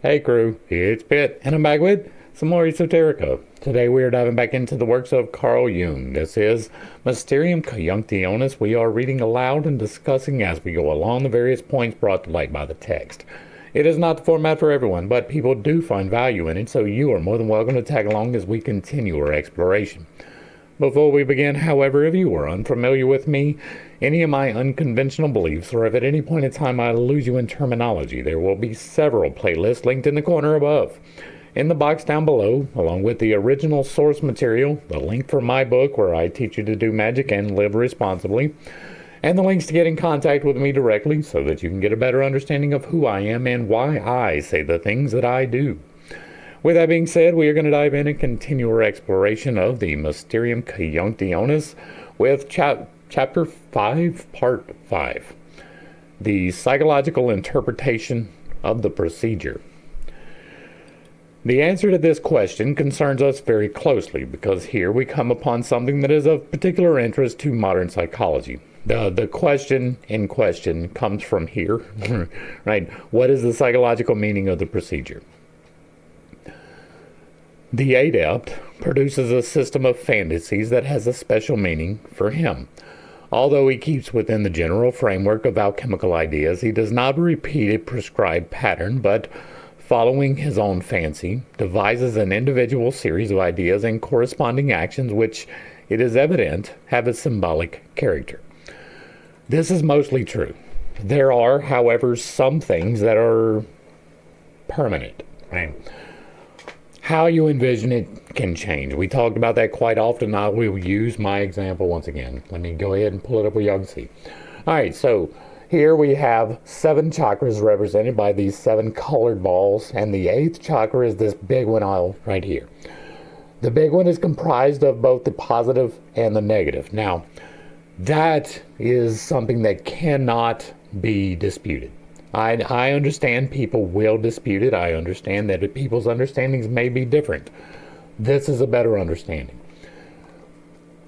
Hey crew, it's Pitt, and I'm back with some more esoterica. Today we are diving back into the works of Carl Jung. This is Mysterium, Conjuntionis. We are reading aloud and discussing as we go along the various points brought to light by the text. It is not the format for everyone, but people do find value in it, so you are more than welcome to tag along as we continue our exploration. Before we begin, however, if you are unfamiliar with me, any of my unconventional beliefs, or if at any point in time I lose you in terminology, there will be several playlists linked in the corner above. In the box down below, along with the original source material, the link for my book where I teach you to do magic and live responsibly, and the links to get in contact with me directly so that you can get a better understanding of who I am and why I say the things that I do. With that being said, we are going to dive in and continue our exploration of the Mysterium Conjuntionis with Chapter 5, Part 5. The Psychological Interpretation of the Procedure. The answer to this question concerns us very closely because here we come upon something that is of particular interest to modern psychology. The question in question comes from here, right? What is the psychological meaning of the procedure? The adept produces a system of fantasies that has a special meaning for him. Although he keeps within the general framework of alchemical ideas, he does not repeat a prescribed pattern, but following his own fancy, devises an individual series of ideas and corresponding actions which, it is evident, have a symbolic character. This is mostly true. There are, however, some things that are permanent, right? How you envision it can change. We talked about that quite often. I will use my example once again. Let me go ahead and pull it up where y'all can see. All right, so here we have 7 chakras represented by these 7 colored balls, and the 8th chakra is this big one right here. The big one is comprised of both the positive and the negative. Now, that is something that cannot be disputed. I understand people will dispute it. I understand that people's understandings may be different. This is a better understanding.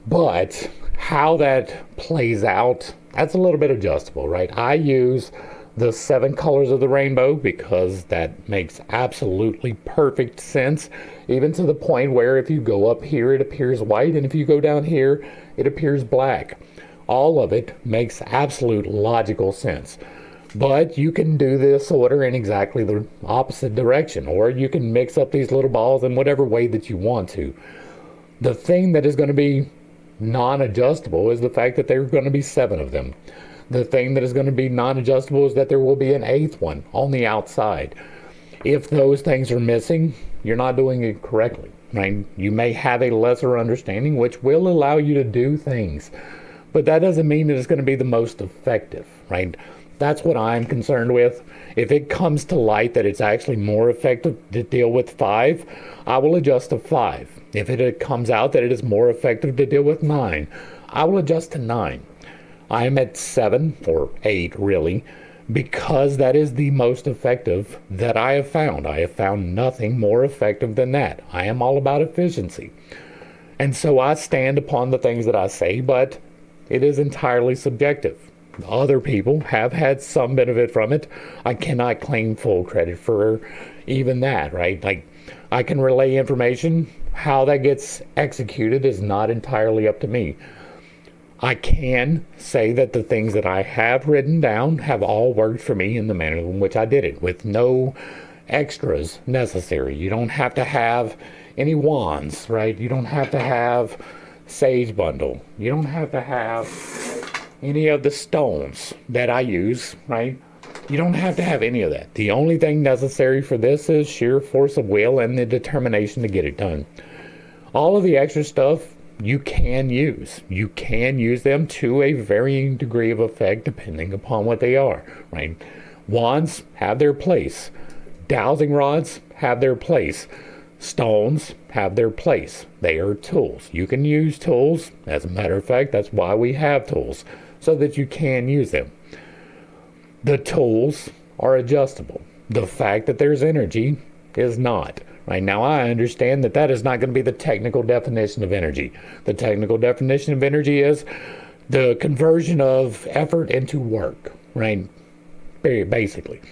But how that plays out, that's a little bit adjustable, right? I use the 7 colors of the rainbow because that makes absolutely perfect sense, even to the point where if you go up here, it appears white, and if you go down here, it appears black. All of it makes absolute logical sense. But you can do this order in exactly the opposite direction, or you can mix up these little balls in whatever way that you want to. The thing that is going to be non-adjustable is the fact that there are going to be 7 of them. The thing that is going to be non-adjustable is that there will be an 8th one on the outside. If those things are missing, you're not doing it correctly, right? You may have a lesser understanding, which will allow you to do things, but that doesn't mean that it's going to be the most effective, right? That's what I'm concerned with. If it comes to light that it's actually more effective to deal with 5, I will adjust to 5. If it comes out that it is more effective to deal with 9, I will adjust to 9. I am at 7, or 8 really, because that is the most effective that I have found. I have found nothing more effective than that. I am all about efficiency. And so I stand upon the things that I say, but it is entirely subjective. Other people have had some benefit from it. I cannot claim full credit for even that, right? Like, I can relay information. How that gets executed is not entirely up to me. I can say that the things that I have written down have all worked for me in the manner in which I did it, with no extras necessary. You don't have to have any wands, right? You don't have to have sage bundle. You don't have to have any of the stones that I use, right? You don't have to have any of that. The only thing necessary for this is sheer force of will and the determination to get it done. All of the extra stuff you can use. You can use them to a varying degree of effect depending upon what they are, right? Wands have their place. Dowsing rods have their place. Stones have their place. They are tools. You can use tools. As a matter of fact, that's why we have tools, so that you can use them. The tools are adjustable. The fact that there's energy is not. Right now, I understand that that is not going to be the technical definition of energy. The technical definition of energy is the conversion of effort into work, right? Basically.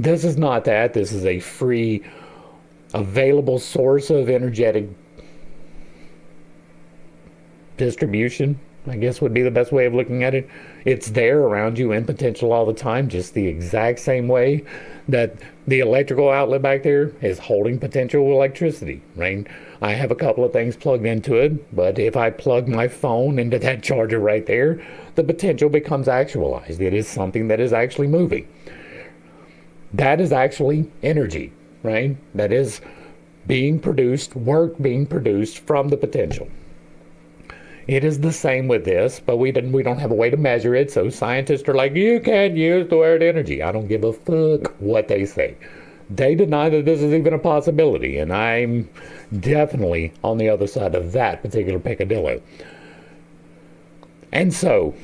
This is not that. This is a free, available source of energetic distribution, I guess would be the best way of looking at it. It's there around you in potential all the time, just the exact same way that the electrical outlet back there is holding potential electricity, right? I have a couple of things plugged into it, but if I plug my phone into that charger right there, the potential becomes actualized. It is something that is actually moving. That is actually energy, right? That is being produced, work being produced from the potential. It is the same with this, but we don't have a way to measure it, so scientists are like, you can't use the word energy. I don't give a fuck what they say. They deny that this is even a possibility, and I'm definitely on the other side of that particular peccadillo. And so,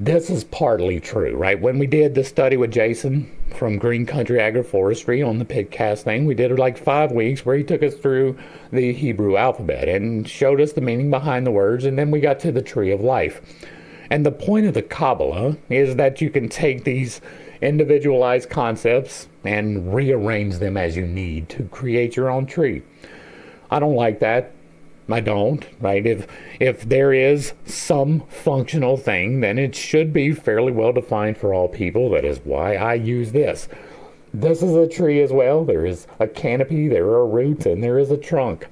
this is partly true, right? When we did the study with Jason from Green Country Agroforestry on the Pitcast thing, we did it like 5 weeks where he took us through the Hebrew alphabet and showed us the meaning behind the words, and then we got to the tree of life. And the point of the Kabbalah is that you can take these individualized concepts and rearrange them as you need to create your own tree. I don't like that. I don't, right? If there is some functional thing, then it should be fairly well defined for all people. That is why I use this. This is a tree as well. There is a canopy, there are roots, and there is a trunk.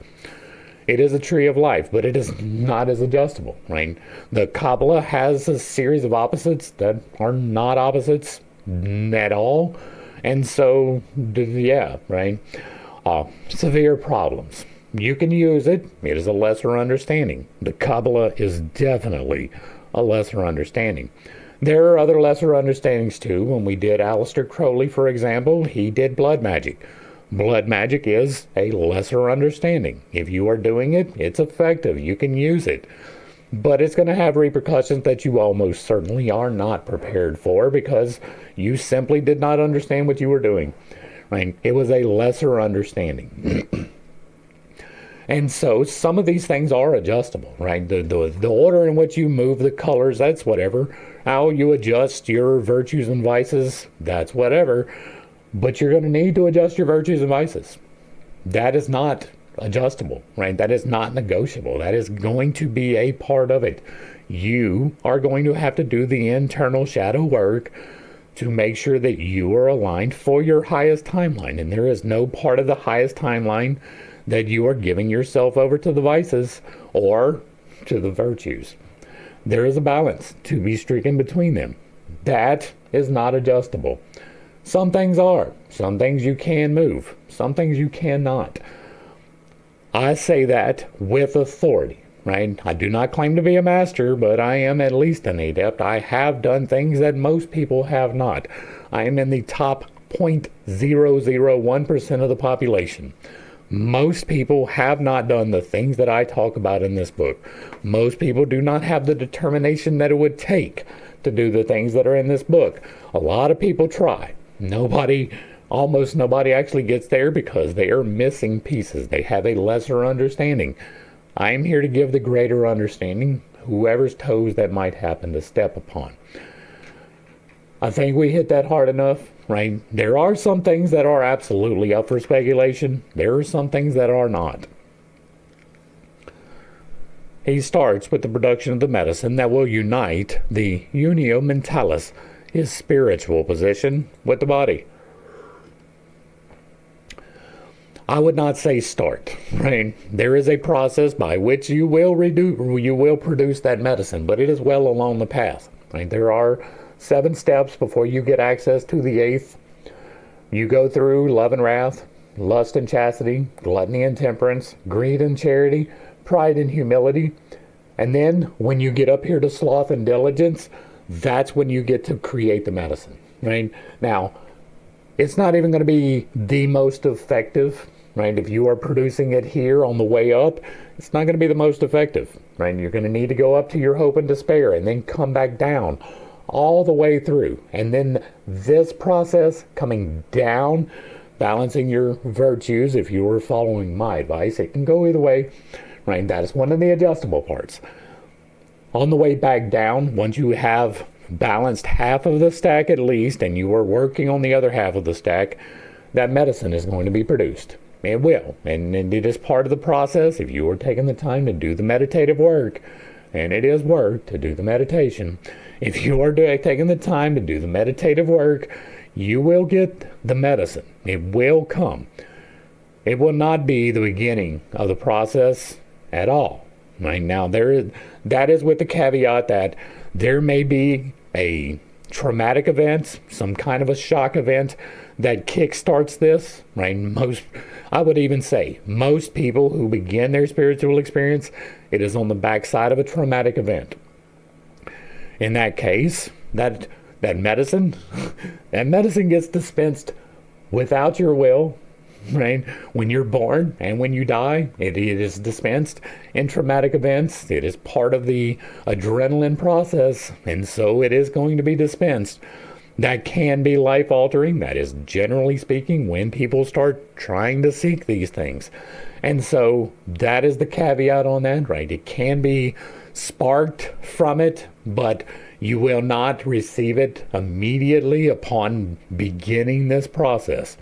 It is a tree of life, but it is not as adjustable, right? The Kabbalah has a series of opposites that are not opposites at all. And so, yeah, right? Severe problems. You can use it. It is a lesser understanding. The Kabbalah is definitely a lesser understanding. There are other lesser understandings too. When we did Aleister Crowley, for example, he did blood magic. Blood magic is a lesser understanding. If you are doing it, it's effective. You can use it. But it's going to have repercussions that you almost certainly are not prepared for because you simply did not understand what you were doing. Right? It was a lesser understanding. And so some of these things are adjustable, right? The order in which you move the colors, that's whatever. How you adjust your virtues and vices, that's whatever. But you're going to need to adjust your virtues and vices. That is not adjustable, right? That is not negotiable. That is going to be a part of it. You are going to have to do the internal shadow work to make sure that you are aligned for your highest timeline. And there is no part of the highest timeline that you are giving yourself over to the vices or to the virtues. There is a balance to be stricken between them. That is not adjustable. Some things are. Some things you can move. Some things you cannot. I say that with authority, right? I do not claim to be a master, but I am at least an adept. I have done things that most people have not. I am in the top 0.001% of the population. Most people have not done the things that I talk about in this book. Most people do not have the determination that it would take to do the things that are in this book. A lot of people try. Almost nobody actually gets there because they are missing pieces. They have a lesser understanding. I am here to give the greater understanding, whoever's toes that might happen to step upon. I think we hit that hard enough, right? There are some things that are absolutely up for speculation. There are some things that are not. He starts with the production of the medicine that will unite the unio mentalis, his spiritual position, with the body. I would not say start, right? There is a process by which you will produce that medicine, but it is well along the path, right? There are 7 steps before you get access to the 8th. You go through love and wrath, lust and chastity, gluttony and temperance, greed and charity, pride and humility. And then when you get up here to sloth and diligence, that's when you get to create the medicine, right? Now, it's not even going to be the most effective, right? If you are producing it here on the way up, it's not going to be the most effective, right? You're going to need to go up to your hope and despair and then come back down all the way through. And then this process coming down, balancing your virtues, if you were following my advice, it can go either way, right? That is one of the adjustable parts. On the way back down, once you have balanced half of the stack at least, and you are working on the other half of the stack, that medicine is going to be produced. It will, and it is part of the process. If you are taking the time to do the meditative work, and it is work to do the meditation, if you are taking the time to do the meditative work, you will get the medicine. It will come. It will not be the beginning of the process at all. Right now, that is with the caveat that there may be a traumatic event, some kind of a shock event that kickstarts this, right? I would even say, most people who begin their spiritual experience, it is on the backside of a traumatic event. In that case, that medicine, that medicine gets dispensed without your will, right? When you're born and when you die, it is dispensed in traumatic events. It is part of the adrenaline process, and so it is going to be dispensed. That can be life-altering. That is, generally speaking, when people start trying to seek these things. And so that is the caveat on that, right? It can be sparked from it, but you will not receive it immediately upon beginning this process.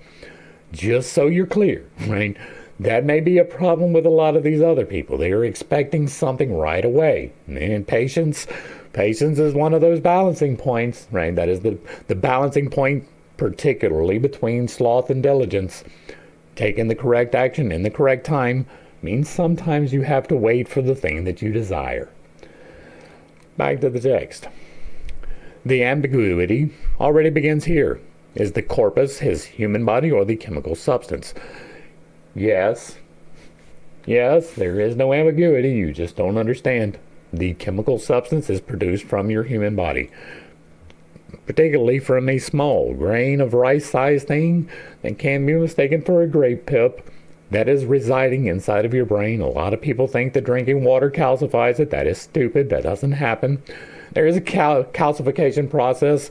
Just so you're clear, right? That may be a problem with a lot of these other people. They are expecting something right away. And patience is one of those balancing points, right? That is the balancing point, particularly between sloth and diligence. Taking the correct action in the correct time means sometimes you have to wait for the thing that you desire. Back to the text. The ambiguity already begins here. Is the corpus his human body or the chemical substance? Yes, there is no ambiguity. You just don't understand. The chemical substance is produced from your human body, particularly from a small grain of rice-sized thing that can be mistaken for a grape pip that is residing inside of your brain. A lot of people think that drinking water calcifies it. That is stupid. That doesn't happen. There is a calcification process,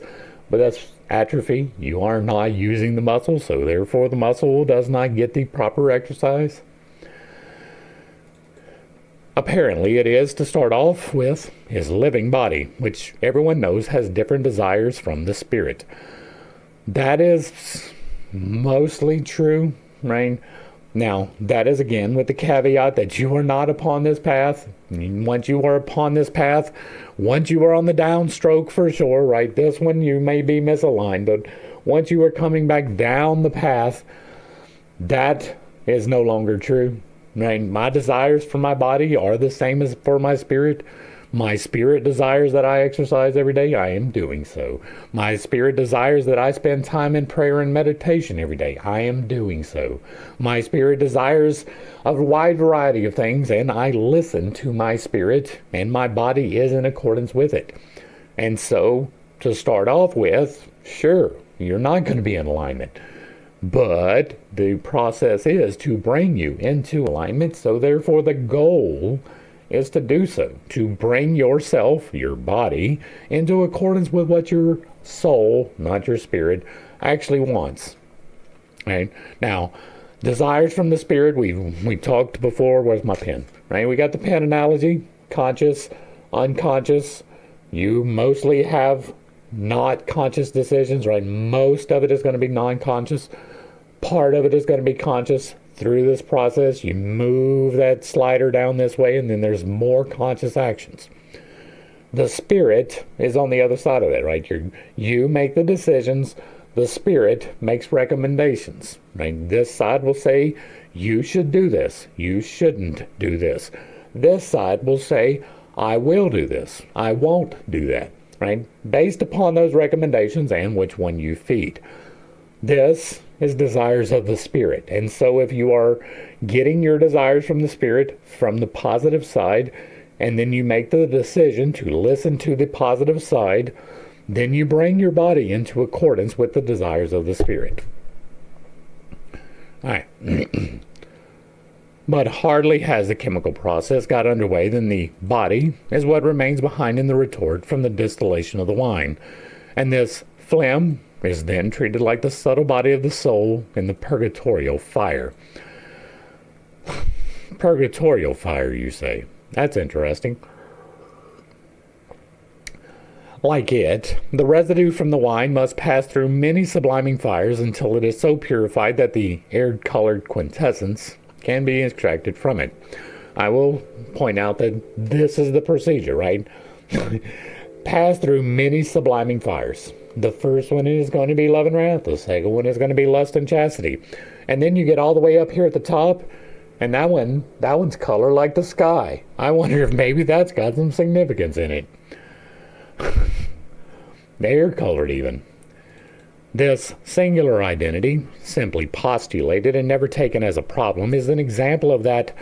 but that's atrophy. You are not using the muscle, so therefore the muscle does not get the proper exercise. Apparently it is, to start off with, his living body, which everyone knows has different desires from the spirit. That is mostly true, right? Now, that is again with the caveat that you are not upon this path. Once you are upon this path, once you are on the downstroke for sure, right? This one you may be misaligned, but once you are coming back down the path, that is no longer true. Right? My desires for my body are the same as for my spirit. My spirit desires that I exercise every day. I am doing so. My spirit desires that I spend time in prayer and meditation every day. I am doing so. My spirit desires a wide variety of things, and I listen to my spirit, and my body is in accordance with it. And so, to start off with, sure, you're not going to be in alignment. But the process is to bring you into alignment, so therefore the goal is to do so, to bring yourself, your body, into accordance with what your soul, not your spirit, actually wants. Right? Now, desires from the spirit, we talked before. Where's my pen? Right? We got the pen analogy, conscious, unconscious. You mostly have not conscious decisions, right? Most of it is going to be non-conscious. Part of it is going to be conscious. Through this process, you move that slider down this way, and then there's more conscious actions. The spirit is on the other side of that, right? You make the decisions. The spirit makes recommendations, right? This side will say, you should do this. You shouldn't do this. This side will say, I will do this. I won't do that, right? Based upon those recommendations and which one you feed. This is desires of the spirit. And so if you are getting your desires from the spirit, from the positive side, and then you make the decision to listen to the positive side, then you bring your body into accordance with the desires of the spirit. All right. But hardly has the chemical process got underway than the body is what remains behind in the retort from the distillation of the wine. And this phlegm is then treated like the subtle body of the soul in the purgatorial fire. Purgatorial fire, you say? That's interesting. Like it, the residue from the wine must pass through many subliming fires until it is so purified that the air-colored quintessence can be extracted from it. I will point out that this is the procedure, right? Pass through many subliming fires. The first one is going to be love and wrath. The second one is going to be lust and chastity. And then you get all the way up here at the top, and that one's color like the sky. I wonder if maybe that's got some significance in it. They're colored even. This singular identity, simply postulated and never taken as a problem, is an example of that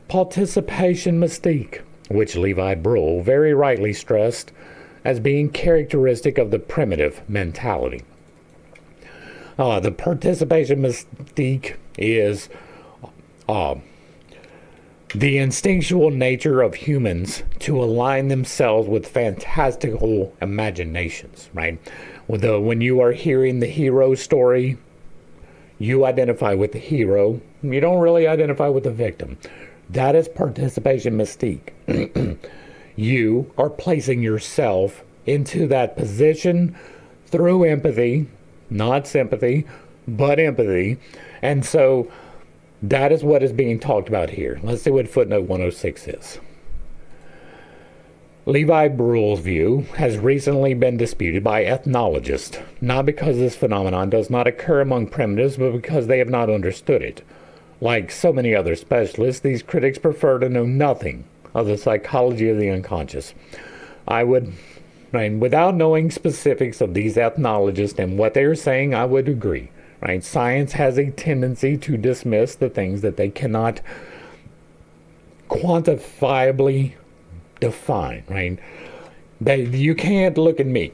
participation mystique, which Levi Bruhl very rightly stressed as being characteristic of the primitive mentality. The participation mystique is the instinctual nature of humans to align themselves with fantastical imaginations, right? When you are hearing the hero story, you identify with the hero. You don't really identify with the victim. That is participation mystique. You are placing yourself into that position through empathy, not sympathy, but empathy. And so that is what is being talked about here. Let's see what footnote 106 is. Levi Bruhl's view has recently been disputed by ethnologists, not because this phenomenon does not occur among primitives, but because they have not understood it. Like so many other specialists, these critics prefer to know nothing of the psychology of the unconscious. Without knowing specifics of these ethnologists and what they are saying, I would agree. Right? Science has a tendency to dismiss the things that they cannot quantifiably define, right? You can't look at me.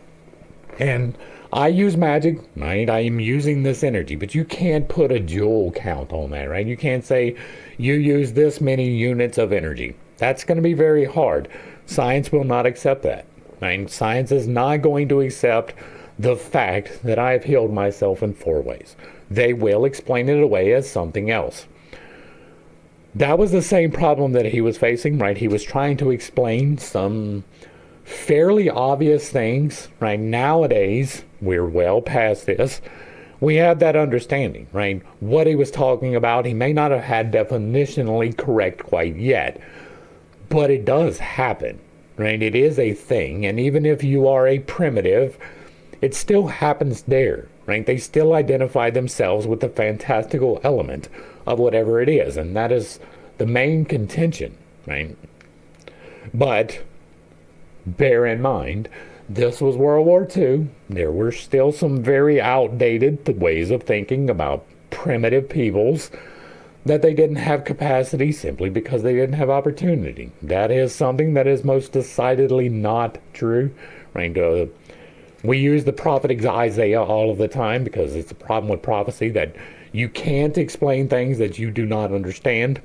And I use magic, right? I am using this energy, but you can't put a joule count on that, right? You can't say you use this many units of energy. That's going to be very hard. Science will not accept that, right? Science is not going to accept the fact that I have healed myself in 4 ways. They will explain it away as something else. That was the same problem that he was facing, right? He was trying to explain some fairly obvious things, right? Nowadays, we're well past this. We have that understanding, right? What he was talking about, he may not have had definitionally correct quite yet, but it does happen, right? It is a thing, and even if you are a primitive, it still happens there, right? They still identify themselves with the fantastical element of whatever it is, and that is the main contention, right? But bear in mind, this was World War II. There were still some very outdated ways of thinking about primitive peoples, that they didn't have capacity simply because they didn't have opportunity. That is something that is most decidedly not true, right? We use the prophet Isaiah all of the time because it's a problem with prophecy that you can't explain things that you do not understand.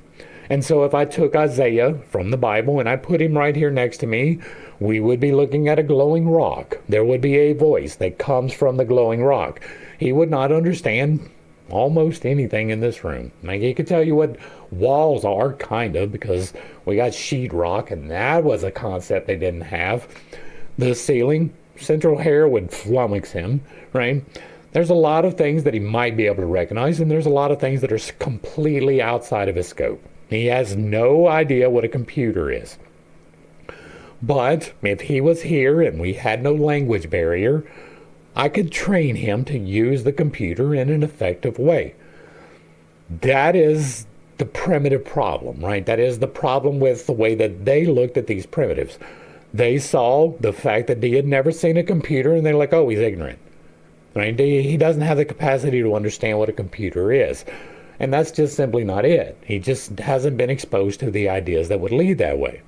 And so if I took Isaiah from the Bible and I put him right here next to me, we would be looking at a glowing rock. There would be a voice that comes from the glowing rock. He would not understand almost anything in this room. Like, he could tell you what walls are, kind of, because we got sheetrock, and that was a concept they didn't have. The ceiling, central hair would flummox him, right? There's a lot of things that he might be able to recognize, and there's a lot of things that are completely outside of his scope. He has no idea what a computer is. But if he was here and we had no language barrier, I could train him to use the computer in an effective way. That is the primitive problem, right? That is the problem with the way that they looked at these primitives. They saw the fact that he had never seen a computer, and they're like, oh, he's ignorant. Right? He doesn't have the capacity to understand what a computer is. And that's just simply not it. He just hasn't been exposed to the ideas that would lead that way.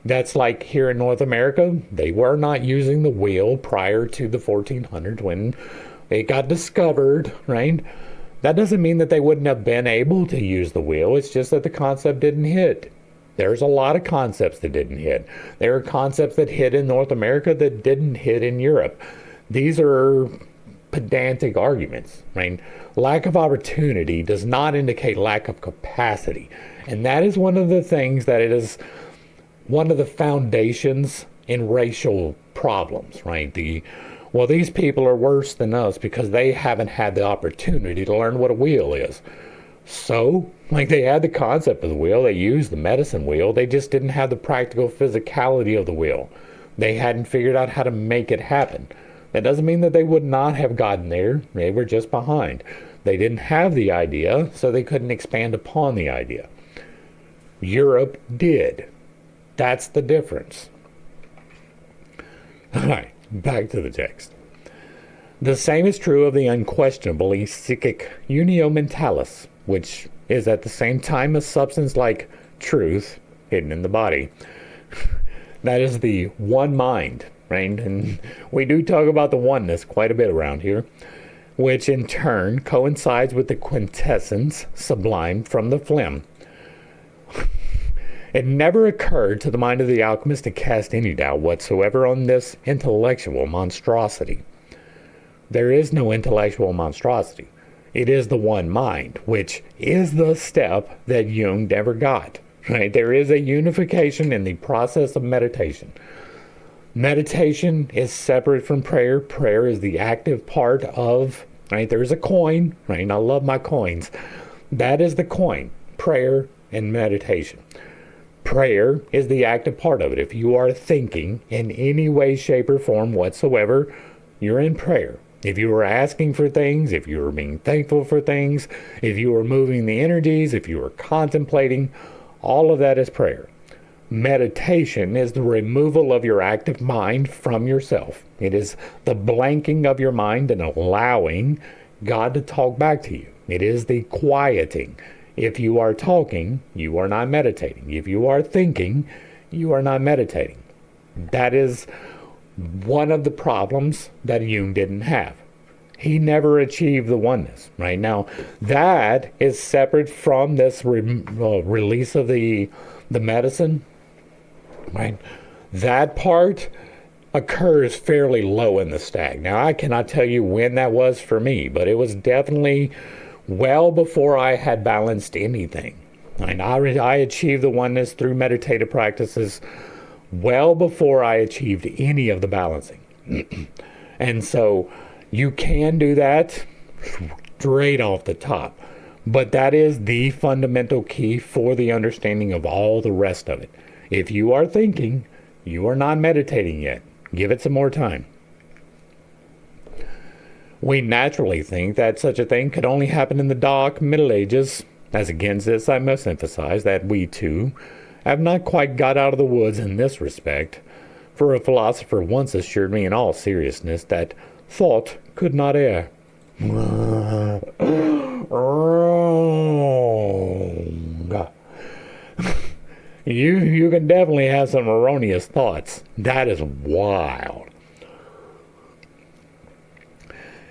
That's like here in North America, they were not using the wheel prior to the 1400s when it got discovered, right? That doesn't mean that they wouldn't have been able to use the wheel. It's just that the concept didn't hit. There's a lot of concepts that didn't hit. There are concepts that hit in North America that didn't hit in Europe. These are pedantic arguments, right? Lack of opportunity does not indicate lack of capacity. And that is one of the things that it is one of the foundations in racial problems, right? Well, these people are worse than us because they haven't had the opportunity to learn what a wheel is. So, like, they had the concept of the wheel, they used the medicine wheel, they just didn't have the practical physicality of the wheel. They hadn't figured out how to make it happen. That doesn't mean that they would not have gotten there. They were just behind. They didn't have the idea, so they couldn't expand upon the idea. Europe did. That's the difference. All right, back to the text. The same is true of the unquestionably psychic unio mentalis, which is at the same time a substance like truth hidden in the body. That is the one mind, right? And we do talk about the oneness quite a bit around here, which in turn coincides with the quintessence sublime from the phlegm. It never occurred to the mind of the alchemist to cast any doubt whatsoever on this intellectual monstrosity. There is no intellectual monstrosity. It is the one mind, which is the step that Jung never got. Right? There is a unification in the process of meditation. Meditation is separate from prayer. Prayer is the active part of, right? There's a coin, right? I love my coins. That is the coin, prayer and meditation. Prayer is the active part of it. If you are thinking in any way, shape, or form whatsoever, you're in prayer. If you are asking for things, if you are being thankful for things, if you are moving the energies, if you are contemplating, all of that is prayer. Meditation is the removal of your active mind from yourself. It is the blanking of your mind and allowing God to talk back to you. It is the quieting. If you are talking, you are not meditating. If you are thinking, you are not meditating. That is one of the problems that Jung didn't have. He never achieved the oneness, right? Now, that is separate from this release of the medicine, right? That part occurs fairly low in the stag. Now, I cannot tell you when that was for me, but it was definitely well before I had balanced anything. And I achieved the oneness through meditative practices well before I achieved any of the balancing. And so you can do that straight off the top. But that is the fundamental key for the understanding of all the rest of it. If you are thinking, you are not meditating yet. Give it some more time. We naturally think that such a thing could only happen in the dark Middle Ages. As against this, I must emphasize that we, too, have not quite got out of the woods in this respect, for a philosopher once assured me in all seriousness that thought could not err. Wrong. You can definitely have some erroneous thoughts. That is wild.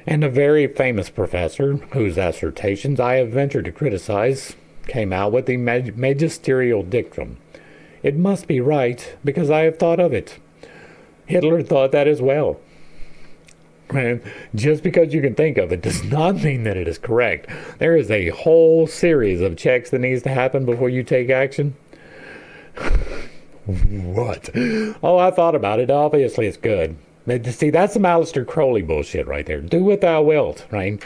And a very famous professor, whose assertions I have ventured to criticize, came out with the magisterial dictum. It must be right, because I have thought of it. Hitler thought that as well. And just because you can think of it does not mean that it is correct. There is a whole series of checks that needs to happen before you take action. What? Oh, I thought about it. Obviously, it's good. See, that's some Aleister Crowley bullshit right there. Do what thou wilt, right?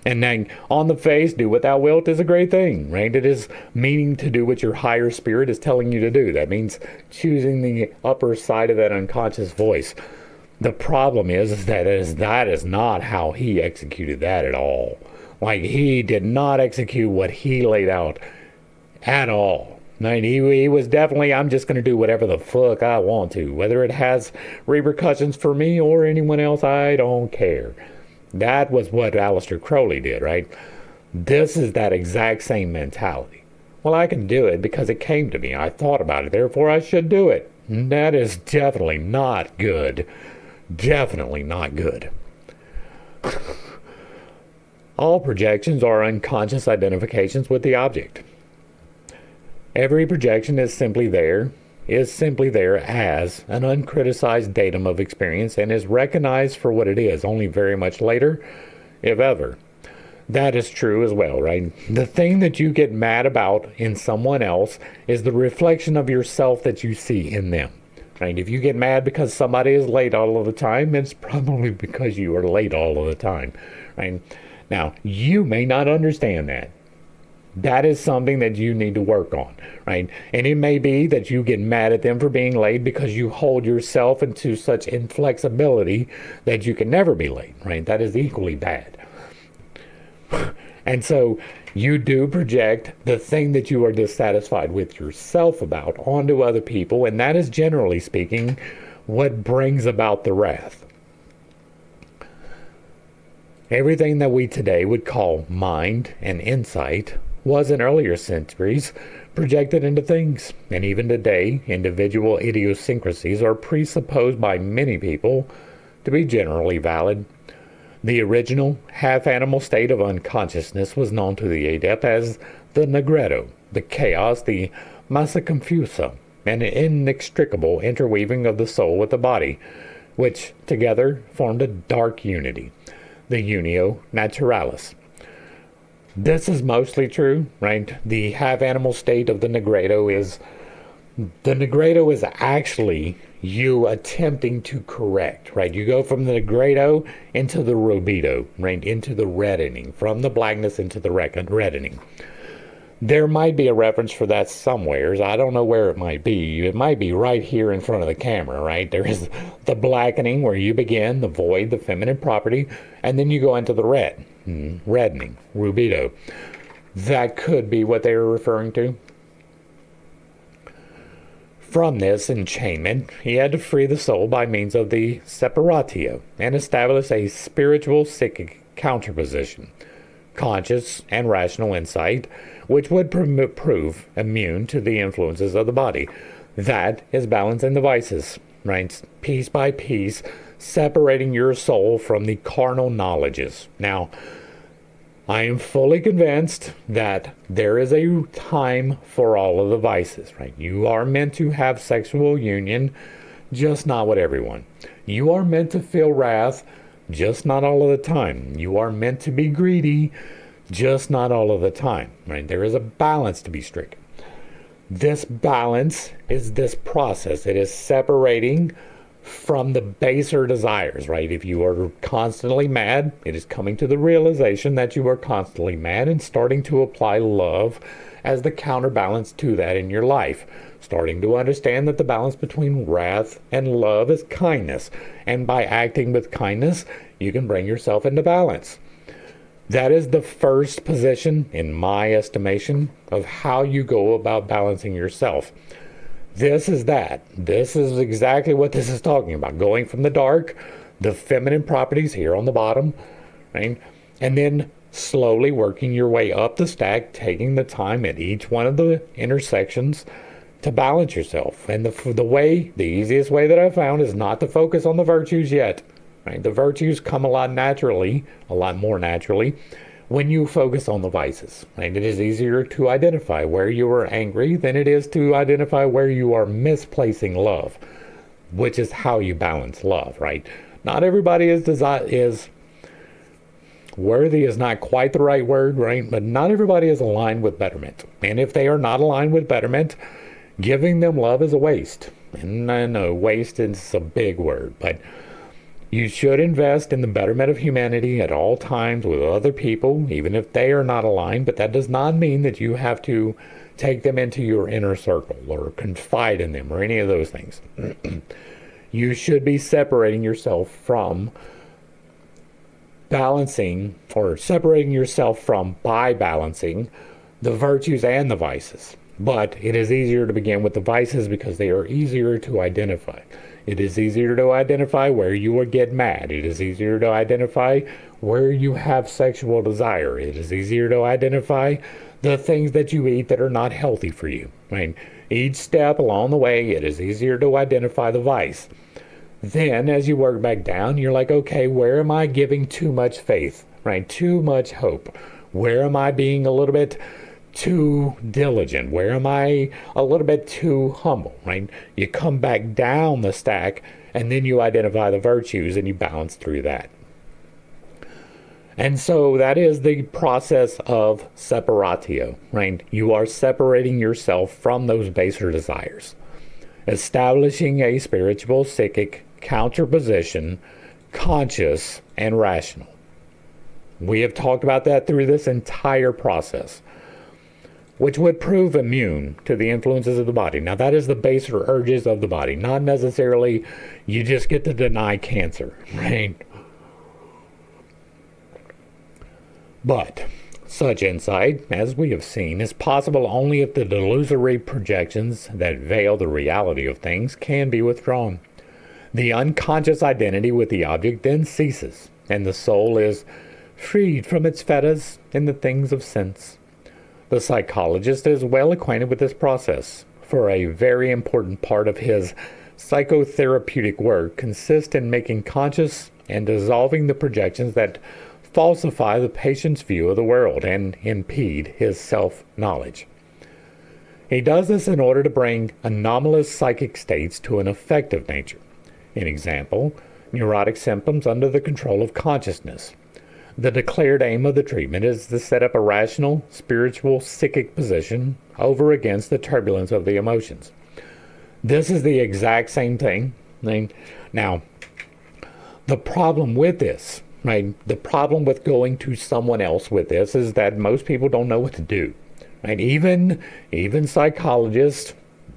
And then on the face, do what thou wilt is a great thing, right? It is meaning to do what your higher spirit is telling you to do. That means choosing the upper side of that unconscious voice. The problem is that is not how he executed that at all. Like, he did not execute what he laid out at all. Right? He was definitely, I'm just going to do whatever the fuck I want to. Whether it has repercussions for me or anyone else, I don't care. That was what Aleister Crowley did, right? This is that exact same mentality. Well, I can do it because it came to me. I thought about it, therefore I should do it. And that is definitely not good. Definitely not good. All projections are unconscious identifications with the object. Every projection is simply there as an uncriticized datum of experience and is recognized for what it is only very much later, if ever. That is true as well, right? The thing that you get mad about in someone else is the reflection of yourself that you see in them. Right? If you get mad because somebody is late all of the time, it's probably because you are late all of the time. Right? Now, you may not understand that. That is something that you need to work on, right? And it may be that you get mad at them for being late because you hold yourself into such inflexibility that you can never be late, right? That is equally bad. And so you do project the thing that you are dissatisfied with yourself about onto other people, and that is, generally speaking, what brings about the wrath. Everything that we today would call mind and insight was in earlier centuries projected into things. And even today, individual idiosyncrasies are presupposed by many people to be generally valid. The original half-animal state of unconsciousness was known to the adept as the negredo, the chaos, the massa confusa, an inextricable interweaving of the soul with the body, which together formed a dark unity, the unio naturalis. This is mostly true, right? The half-animal state of the negredo is actually you attempting to correct, right? You go from the negredo into the rubedo, right? Into the reddening, from the blackness into the reddening. There might be a reference for that somewheres. I don't know where it might be. It might be right here in front of the camera, right? There is the blackening where you begin, the void, the feminine property, and then you go into the reddening, rubedo. That could be what they were referring to. From this enchainment, he had to free the soul by means of the separatio and establish a spiritual psychic counterposition, conscious and rational insight, which would prove immune to the influences of the body. That is balancing the vices, right? Piece by piece, separating your soul from the carnal knowledges. Now, I am fully convinced that there is a time for all of the vices, right? You are meant to have sexual union, just not with everyone. You are meant to feel wrath, just not all of the time. You are meant to be greedy, just not all of the time, right? There is a balance to be stricken. This balance is this process. It is separating from the baser desires, right? If you are constantly mad, it is coming to the realization that you are constantly mad and starting to apply love as the counterbalance to that in your life. Starting to understand that the balance between wrath and love is kindness. And by acting with kindness, you can bring yourself into balance. That is the first position, in my estimation, of how you go about balancing yourself. This is that. This is exactly what this is talking about. Going from the dark, the feminine properties here on the bottom, right? And then slowly working your way up the stack, taking the time at each one of the intersections to balance yourself. And the easiest way that I've found is not to focus on the virtues yet. Right? The virtues come a lot more naturally, when you focus on the vices. Right? It is easier to identify where you are angry than it is to identify where you are misplacing love, which is how you balance love, right? Not everybody is worthy is not quite the right word, right? But not everybody is aligned with betterment. And if they are not aligned with betterment, giving them love is a waste. And I know waste is a big word, but you should invest in the betterment of humanity at all times with other people, even if they are not aligned. But that does not mean that you have to take them into your inner circle or confide in them or any of those things. You should be separating yourself from balancing, or separating yourself from by balancing the virtues and the vices. But it is easier to begin with the vices because they are easier to identify. It is easier to identify where you will get mad. It is easier to identify where you have sexual desire. It is easier to identify the things that you eat that are not healthy for you. Right? Each step along the way, it is easier to identify the vice. Then, as you work back down, you're like, okay, where am I giving too much faith? Right? Too much hope? Where am I being a little bit too diligent? Where am I a little bit too humble, right? You come back down the stack and then you identify the virtues and you balance through that. And so that is the process of separatio, right? You are separating yourself from those baser desires. establishing a spiritual psychic counterposition, conscious and rational. We have talked about that through this entire process, which would prove immune to the influences of the body. Now, that is the baser urges of the body, not necessarily you just get to deny cancer, right? But such insight, as we have seen, is possible only if the delusory projections that veil the reality of things can be withdrawn. The unconscious identity with the object then ceases, and the soul is freed from its fetters in the things of sense. The psychologist is well acquainted with this process, for a very important part of his psychotherapeutic work consists in making conscious and dissolving the projections that falsify the patient's view of the world and impede his self-knowledge. He does this in order to bring anomalous psychic states to an effective nature. An example, neurotic symptoms under the control of consciousness. The declared aim of the treatment is to set up a rational, spiritual, psychic position over against the turbulence of the emotions. This is the exact same thing. Now, the problem with this, right? The problem with going to someone else with this is that most people don't know what to do, right? Even psychologists,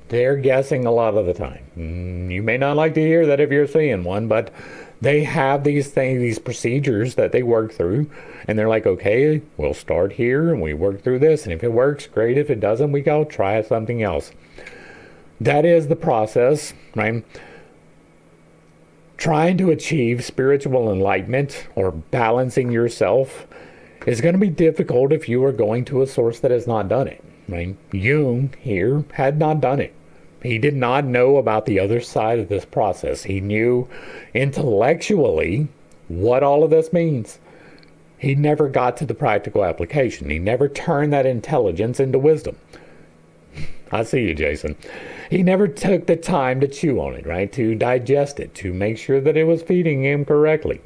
they're guessing a lot of the time. You may not like to hear that if you're seeing one, but they have these things, these procedures that they work through, and they're like, okay, we'll start here and we work through this, and if it works, great. If it doesn't, we go try something else. That is the process, right? Trying to achieve spiritual enlightenment or balancing yourself is going to be difficult if you are going to a source that has not done it, right? Jung here had not done it. He did not know about the other side of this process. He knew intellectually what all of this means. He never got to the practical application. He never turned that intelligence into wisdom. I see you, Jason. He never took the time to chew on it, right? To digest it, to make sure that it was feeding him correctly.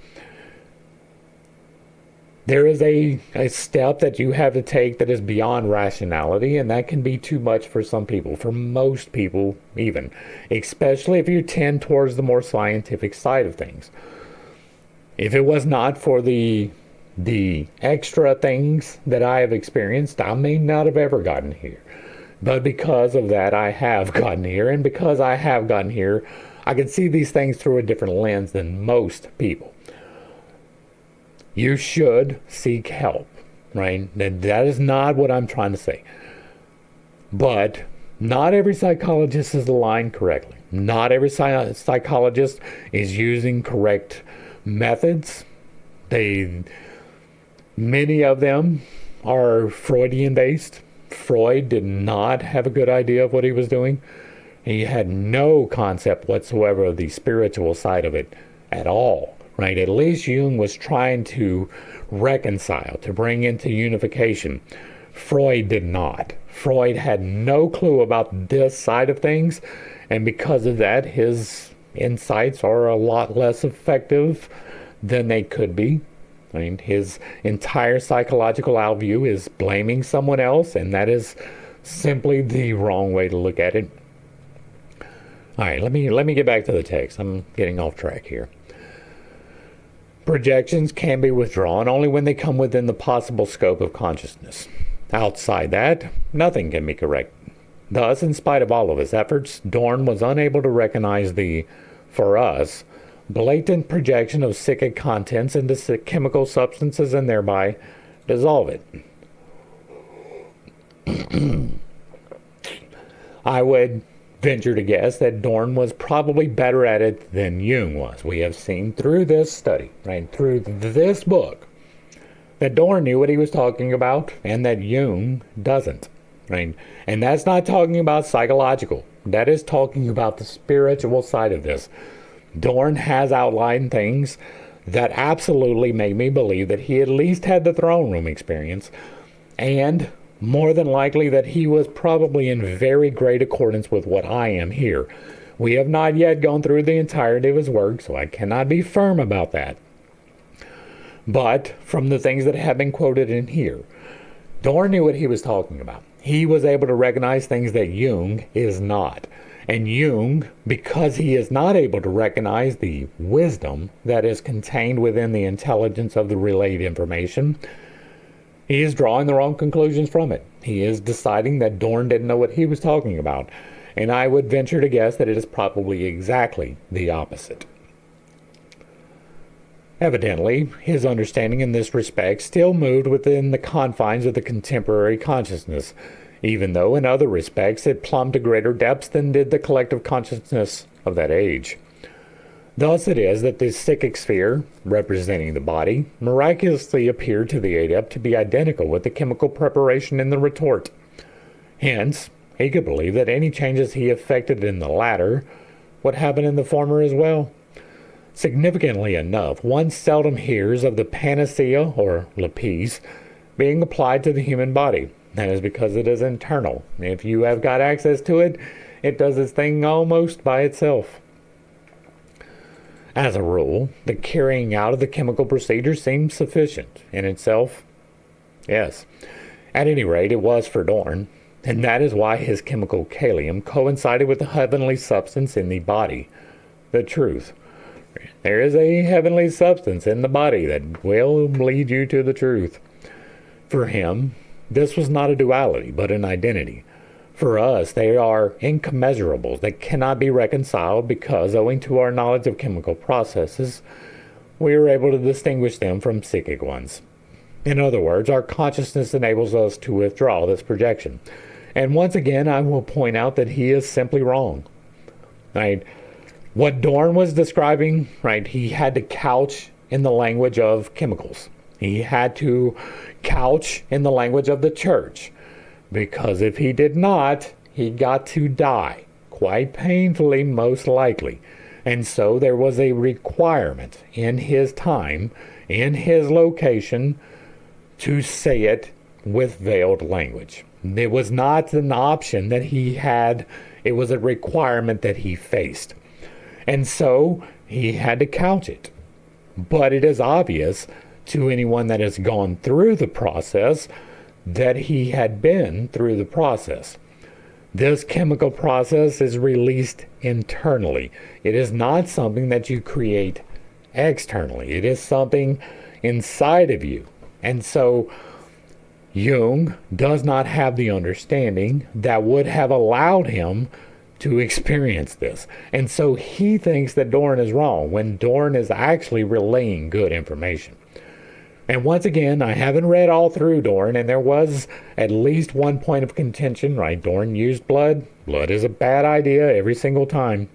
There is a step that you have to take that is beyond rationality, and that can be too much for some people, for most people even, especially if you tend towards the more scientific side of things. If it was not for the extra things that I have experienced, I may not have ever gotten here. But because of that, I have gotten here, and because I have gotten here, I can see these things through a different lens than most people. You should seek help, right? That is not what I'm trying to say. But not every psychologist is aligned correctly. Not every psychologist is using correct methods. Many of them are Freudian based. Freud did not have a good idea of what he was doing. He had no concept whatsoever of the spiritual side of it at all. Right? At least Jung was trying to reconcile, to bring into unification. Freud did not. Freud had no clue about this side of things, and because of that, his insights are a lot less effective than they could be. I mean, his entire psychological outview is blaming someone else, and that is simply the wrong way to look at it. All right, let me get back to the text. I'm getting off track here. Projections can be withdrawn only when they come within the possible scope of consciousness. Outside that, nothing can be correct. Thus, in spite of all of his efforts, Dorn was unable to recognize the, for us, blatant projection of psychic contents into chemical substances and thereby dissolve it. I would venture to guess that Dorn was probably better at it than Jung was. We have seen through this study, right, through this book, that Dorn knew what he was talking about and that Jung doesn't, right? And that's not talking about psychological. That is talking about the spiritual side of this. Dorn has outlined things that absolutely make me believe that he at least had the throne room experience, and more than likely that he was probably in very great accordance with what I am here. We have not yet gone through the entirety of his work, so I cannot be firm about that. But from the things that have been quoted in here, Dorn knew what he was talking about. He was able to recognize things that Jung is not. And Jung, because he is not able to recognize the wisdom that is contained within the intelligence of the relayed information, he is drawing the wrong conclusions from it. He is deciding that Dorn didn't know what he was talking about. And I would venture to guess that it is probably exactly the opposite. Evidently, his understanding in this respect still moved within the confines of the contemporary consciousness, even though in other respects it plumbed to greater depths than did the collective consciousness of that age. Thus it is that the psychic sphere, representing the body, miraculously appeared to the adept to be identical with the chemical preparation in the retort. Hence, he could believe that any changes he effected in the latter would happen in the former as well. Significantly enough, one seldom hears of the panacea, or lapis, being applied to the human body. That is because it is internal. If you have got access to it, it does its thing almost by itself. As a rule, the carrying out of the chemical procedure seems sufficient in itself. Yes, at any rate, it was for Dorn, and that is why his chemical kalium coincided with the heavenly substance in the body, the truth. There is a heavenly substance in the body that will lead you to the truth. For him, this was not a duality, but an identity. For us, they are incommensurables that cannot be reconciled because, owing to our knowledge of chemical processes, we are able to distinguish them from psychic ones. In other words, our consciousness enables us to withdraw this projection. And once again, I will point out that he is simply wrong. Right? What Dorn was describing, right, he had to couch in the language of chemicals. He had to couch in the language of the church. Because if he did not, he got to die, quite painfully most likely. And so there was a requirement in his time, in his location, to say it with veiled language. It was not an option that he had, it was a requirement that he faced. And so he had to couch it. But it is obvious to anyone that has gone through the process that he had been through the process. This chemical process is released internally. It is not something that you create externally. It is something inside of you. And so Jung does not have the understanding that would have allowed him to experience this. And so he thinks that Dorn is wrong when Dorn is actually relaying good information. And once again, I haven't read all through Dorn, and there was at least one point of contention, right? Dorn used blood. Blood is a bad idea every single time.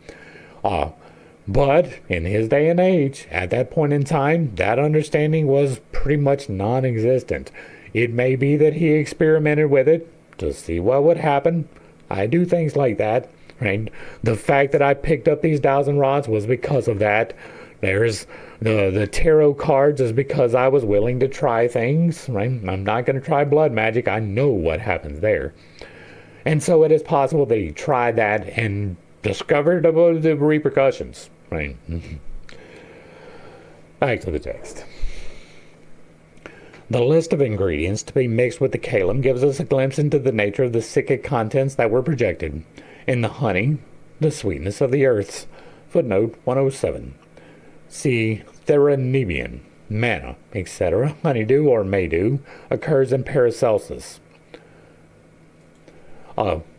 But in his day and age, at that point in time, that understanding was pretty much non-existent. It may be that he experimented with it to see what would happen. I do things like that, right? The fact that I picked up these dowsing rods was because of that. There's the tarot cards is because I was willing to try things, right? I'm not going to try blood magic. I know what happens there. And so it is possible that he tried that and discovered the repercussions, right? Back to the text. The list of ingredients to be mixed with the kalium gives us a glimpse into the nature of the psychic contents that were projected. In the honey, the sweetness of the earths. Footnote 107. See Theranebian, manna, etc. Honeydew or maydew occurs in Paracelsus.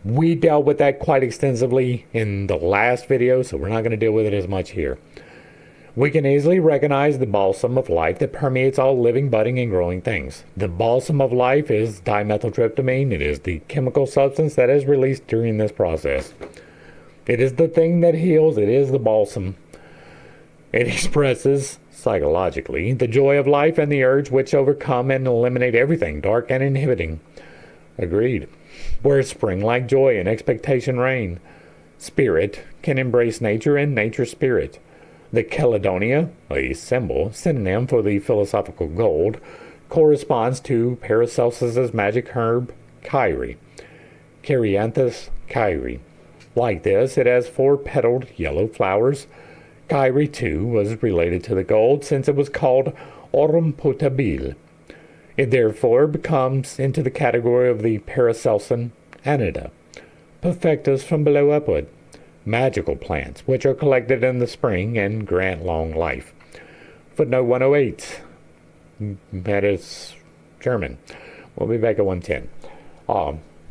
We dealt with that quite extensively in the last video, so we're not going to deal with it as much here. We can easily recognize the balsam of life that permeates all living, budding, and growing things. The balsam of life is dimethyltryptamine. It is the chemical substance that is released during this process. It is the thing that heals. It is the balsam. It expresses, psychologically, the joy of life and the urge which overcome and eliminate everything dark and inhibiting. Agreed. Where spring-like joy and expectation reign. Spirit can embrace nature and nature spirit. The Caledonia, a synonym for the philosophical gold, corresponds to Paracelsus's magic herb, Kyrie. Carianthus kyrie. Like this, it has 4-petaled yellow flowers. Kyrie, too, was related to the gold since it was called aurum potabile. It therefore comes into the category of the Paracelsan Anida, perfectus from below upward. magical plants, which are collected in the spring and grant long life. Footnote 108. That is German. We'll be back at 110.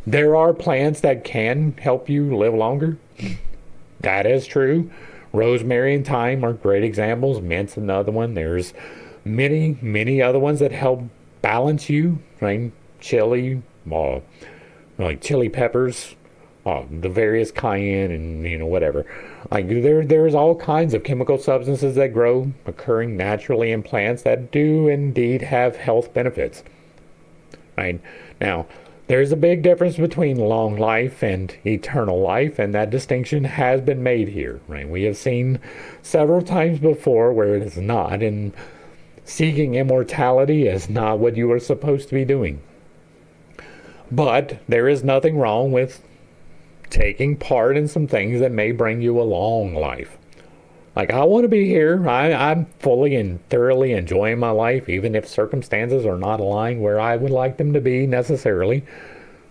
There are plants that can help you live longer. That is true. Rosemary and thyme are great examples. Mint's another one. There's many other ones that help balance you. Right? Chili, like chili peppers, the various cayenne and whatever. Like there's all kinds of chemical substances that grow occurring naturally in plants that do indeed have health benefits. Right? Now, there's a big difference between long life and eternal life, and that distinction has been made here. Right? We have seen several times before where it is not, and seeking immortality is not what you are supposed to be doing. But there is nothing wrong with taking part in some things that may bring you a long life. Like, I want to be here. I'm fully and thoroughly enjoying my life, even if circumstances are not aligned where I would like them to be necessarily.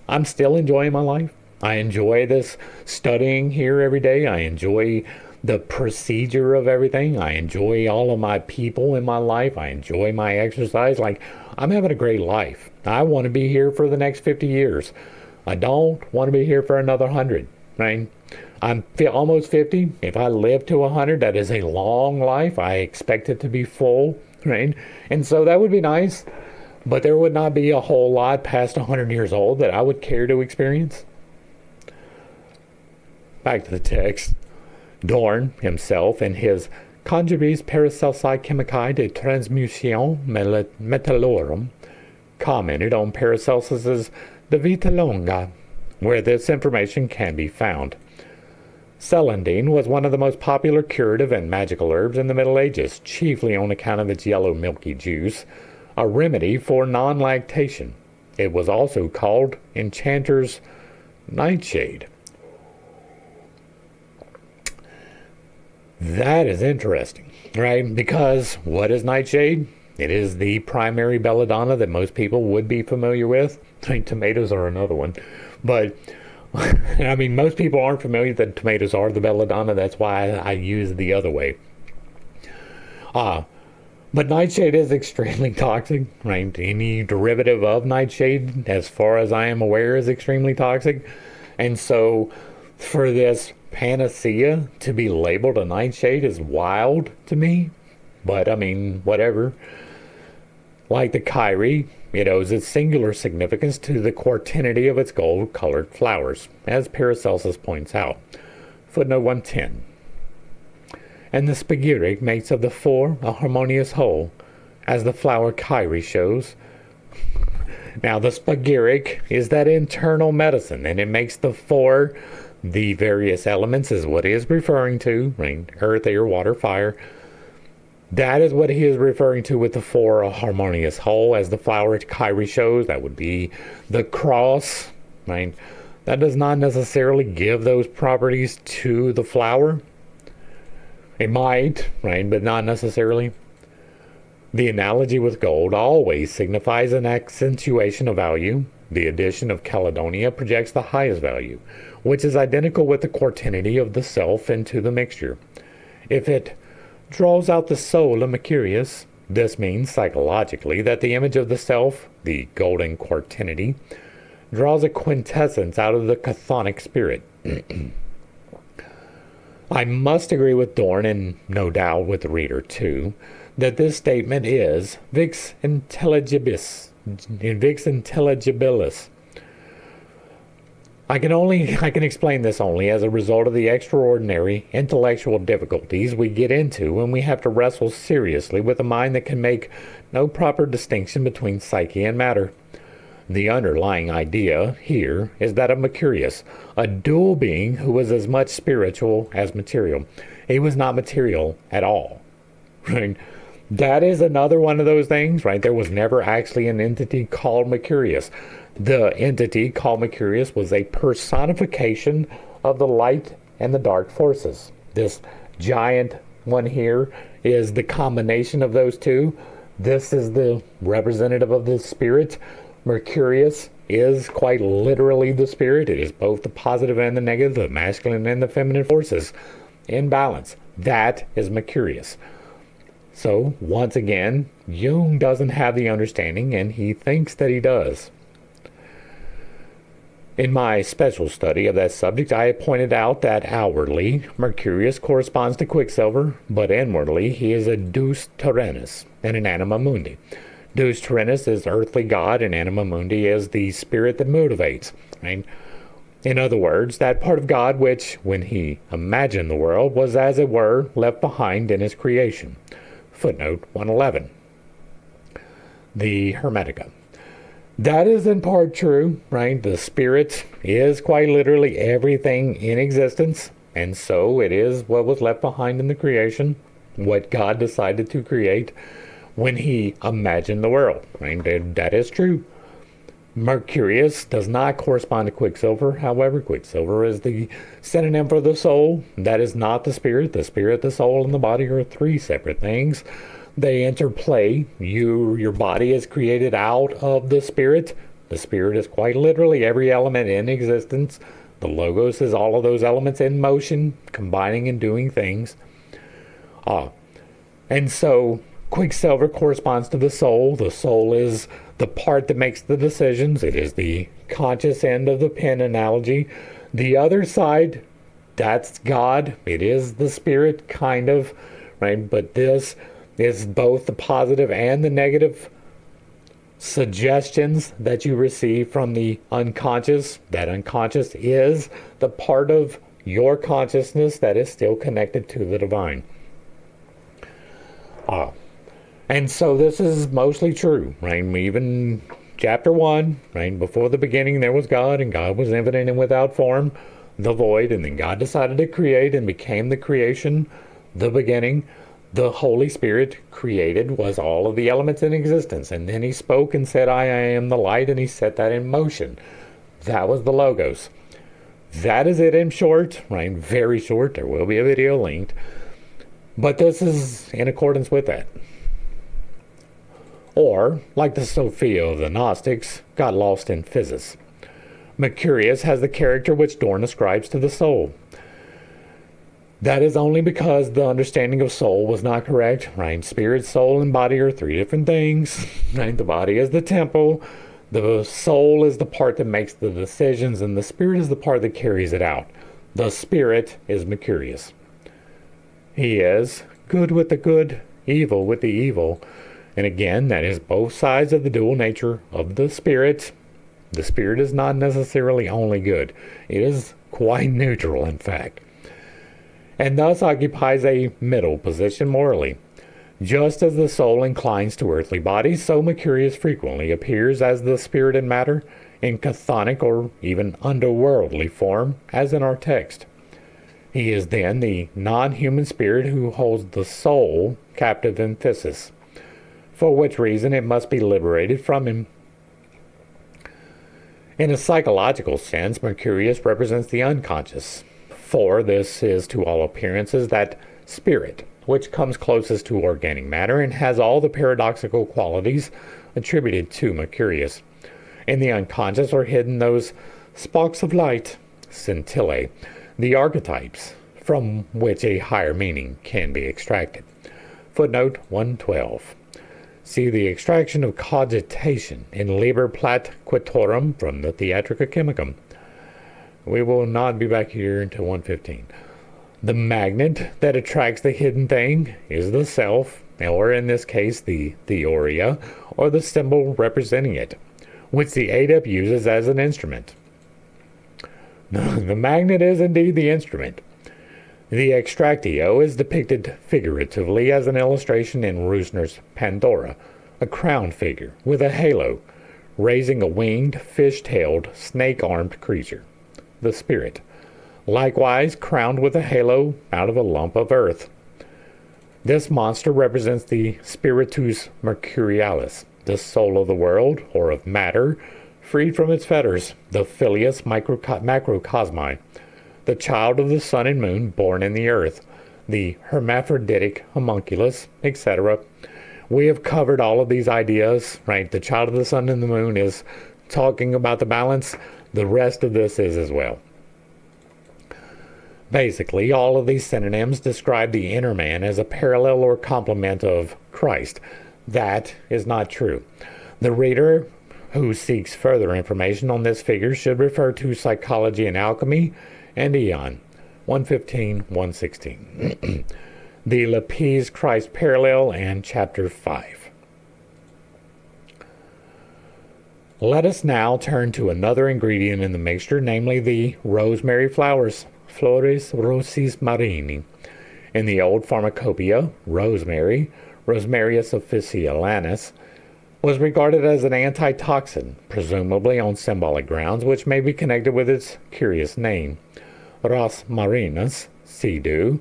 I'm still enjoying my life. I enjoy this studying here every day. I enjoy the procedure of everything. I enjoy all of my people in my life. I enjoy my exercise. Like, I'm having a great life. I want to be here for the next 50 years. I don't want to be here for another 100, right? I'm almost 50. If I live to 100, that is a long life. I expect it to be full, right? And so that would be nice, but there would not be a whole lot past 100 years old that I would care to experience. Back to the text. Dorn himself, in his Conjuntionis Paracelsi Chemicae de Transmutation Metallorum, commented on Paracelsus's De Vita Longa, where this information can be found. Celandine was one of the most popular curative and magical herbs in the Middle Ages, chiefly on account of its yellow milky juice, a remedy for non-lactation. It was also called enchanter's nightshade. That is interesting, right? Because what is nightshade? It is the primary belladonna that most people would be familiar with. I think tomatoes are another one. But, I mean, most people aren't familiar that tomatoes are the belladonna. That's why I use the other way. But nightshade is extremely toxic, right? Any derivative of nightshade, as far as I am aware, is extremely toxic. And so, for this panacea to be labeled a nightshade is wild to me. But, I mean, whatever. Like the Kyrie, it owes its singular significance to the quartinity of its gold-colored flowers, as Paracelsus points out. Footnote 110. And the spagyric makes of the four a harmonious whole, as the flower Kyrie shows. Now, the spagyric is that internal medicine, and it makes the four, the various elements, is what he is referring to, rain, earth, air, water, fire. That is what he is referring to with the four a harmonious whole, as the flower Kyrie shows. That would be the cross, right? That does not necessarily give those properties to the flower. It might, right, but not necessarily. The analogy with gold always signifies an accentuation of value. The addition of Caledonia projects the highest value, which is identical with the quartinity of the self into the mixture. If it draws out the soul of Mercurius, this means psychologically that the image of the self, the golden quartinity, draws a quintessence out of the chthonic spirit. I must agree with Dorn, and no doubt with the reader too, that this statement is vix intelligibilis. I can explain this only as a result of the extraordinary intellectual difficulties we get into when we have to wrestle seriously with a mind that can make no proper distinction between psyche and matter. The underlying idea here is that of Mercurius, a dual being who was as much spiritual as material. He was not material at all. Right? That is another one of those things, right? There was never actually an entity called Mercurius. The entity called Mercurius was a personification of the light and the dark forces. This giant one here is the combination of those two. This is the representative of the spirit, Mercurius, is quite literally the spirit. It is both the positive and the negative, the masculine and the feminine forces in balance. That is Mercurius. So, once again, Jung doesn't have the understanding, and he thinks that he does. In my special study of that subject, I pointed out that outwardly, Mercurius corresponds to Quicksilver, but inwardly, he is a Deus Terrenus and an Anima Mundi. Deus Terrenus is earthly God, and Anima Mundi is the spirit that motivates. Right? In other words, that part of God which, when he imagined the world, was as it were left behind in his creation. Footnote 111. The Hermetica. That is in part true, right? The spirit is quite literally everything in existence, and so it is what was left behind in the creation, what God decided to create when he imagined the world, right? That is true. Mercurius does not correspond to Quicksilver. However, Quicksilver is the synonym for the soul. That is not the spirit. The spirit, the soul, and the body are three separate things. They interplay. Your body is created out of the spirit. The spirit is quite literally every element in existence. The logos is all of those elements in motion, combining and doing things. And so Quicksilver corresponds to the soul. The soul is the part that makes the decisions. It is the conscious end of the pen analogy. The other side, that's God. It is the spirit, kind of, right? But this is both the positive and the negative suggestions that you receive from the unconscious. That unconscious is the part of your consciousness that is still connected to the divine. And so this is mostly true, right? Even chapter 1, right? Before the beginning there was God, and God was infinite and without form, the void, and then God decided to create and became the creation, the beginning. The Holy Spirit created was all of the elements in existence, and then he spoke and said, I am the light, and he set that in motion. That was the Logos. That is it in short, right? Very short. There will be a video linked. But this is in accordance with that. Or, like the Sophia of the Gnostics, got lost in physis. Mercurius has the character which Dorn ascribes to the soul. That is only because the understanding of soul was not correct, right? Spirit, soul, and body are three different things, right? The body is the temple, the soul is the part that makes the decisions, and the spirit is the part that carries it out. The spirit is Mercurius. He is good with the good, evil with the evil. And again, that is both sides of the dual nature of the spirit. The spirit is not necessarily only good. It is quite neutral, in fact. And thus occupies a middle position morally. Just as the soul inclines to earthly bodies, so Mercurius frequently appears as the spirit and matter in chthonic or even underworldly form, as in our text. He is then the non-human spirit who holds the soul captive in physis, for which reason it must be liberated from him. In a psychological sense, Mercurius represents the unconscious, for this is to all appearances that spirit, which comes closest to organic matter and has all the paradoxical qualities attributed to Mercurius. In the unconscious are hidden those sparks of light, scintillae, the archetypes, from which a higher meaning can be extracted. Footnote 112. See the extraction of cogitation in Liber Plat Quitorum from the Theatrica Chemicum. We will not be back here until 1:15. The magnet that attracts the hidden thing is the self, or in this case the theoria, or the symbol representing it, which the adept uses as an instrument. The magnet is indeed the instrument. The extractio is depicted figuratively as an illustration in Rusner's Pandora, a crowned figure with a halo, raising a winged, fish-tailed, snake-armed creature, the spirit, likewise crowned with a halo out of a lump of earth. This monster represents the spiritus mercurialis, the soul of the world, or of matter, freed from its fetters, the filius macrocosmi, the child of the sun and moon born in the earth, the hermaphroditic homunculus, etc. We have covered all of these ideas, right? The child of the sun and the moon is talking about the balance, the rest of this is as well. Basically, all of these synonyms describe the inner man as a parallel or complement of Christ. That is not true. The reader who seeks further information on this figure should refer to Psychology and Alchemy and Eon, 115, 116. The Lapis Christ parallel and chapter 5. Let us now turn to another ingredient in the mixture, namely the rosemary flowers, Flores Rosis Marini. In the old pharmacopoeia, rosemary, Rosmarius officinalis, was regarded as an antitoxin, presumably on symbolic grounds, which may be connected with its curious name. Ros marinus, sea dew,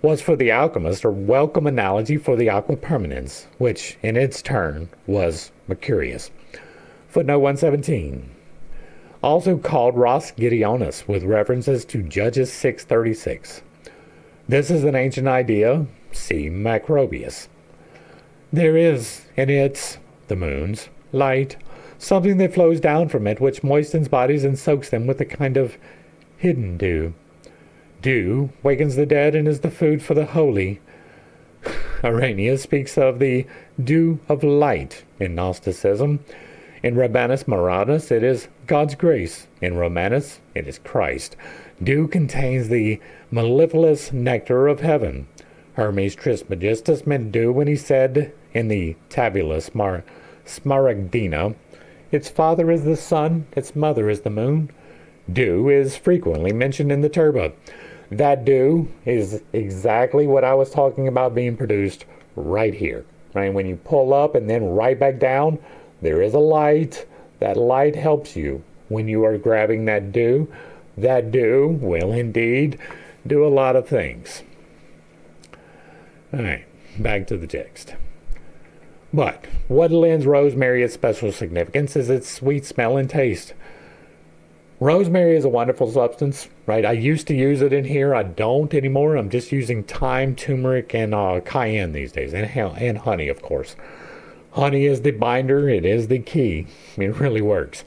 was for the alchemist a welcome analogy for the aqua permanens, which in its turn was mercurius. Footnote 117. Also called Ros Gideonis, with references to Judges 6:36. This is an ancient idea, see Macrobius. There is in it, the moon's, light, something that flows down from it which moistens bodies and soaks them with a kind of hidden dew. Dew wakens the dead and is the food for the holy. Arrhenius speaks of the dew of light in Gnosticism. In Rabanus Maranus, it is God's grace. In Romanus, it is Christ. Dew contains the mellifluous nectar of heaven. Hermes Trismegistus meant dew when he said in the Tabula Smaragdina, its father is the sun, its mother is the moon. Dew is frequently mentioned in the turba. That dew is exactly what I was talking about being produced right here. Right? When you pull up and then right back down, there is a light. That light helps you when you are grabbing that dew. That dew will indeed do a lot of things. All right, back to the text. But what lends rosemary its special significance is its sweet smell and taste. Rosemary is a wonderful substance, right? I used to use it in here. I don't anymore. I'm just using thyme, turmeric, and cayenne these days, and honey, of course. Honey is the binder. It is the key. It really works.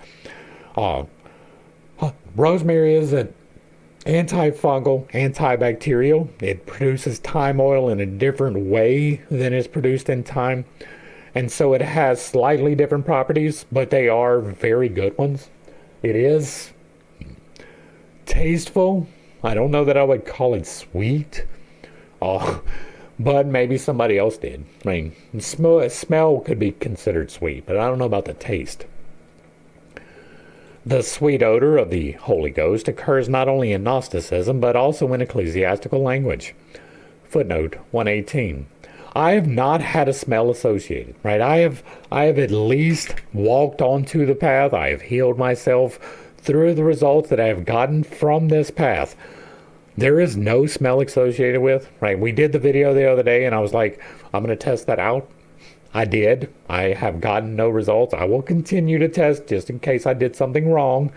Rosemary is an antifungal, antibacterial. It produces thyme oil in a different way than is produced in thyme. And so it has slightly different properties, but they are very good ones. It is tasteful. I don't know that I would call it sweet. But maybe somebody else did. I mean, smell could be considered sweet, but I don't know about the taste. The sweet odor of the Holy Ghost occurs not only in Gnosticism, but also in ecclesiastical language. Footnote 118. I have not had a smell associated, right? I have at least walked onto the path. I have healed myself through the results that I have gotten from this path. There is no smell associated with, right? We did the video the other day and I was like, I'm going to test that out. I did. I have gotten no results. I will continue to test just in case I did something wrong.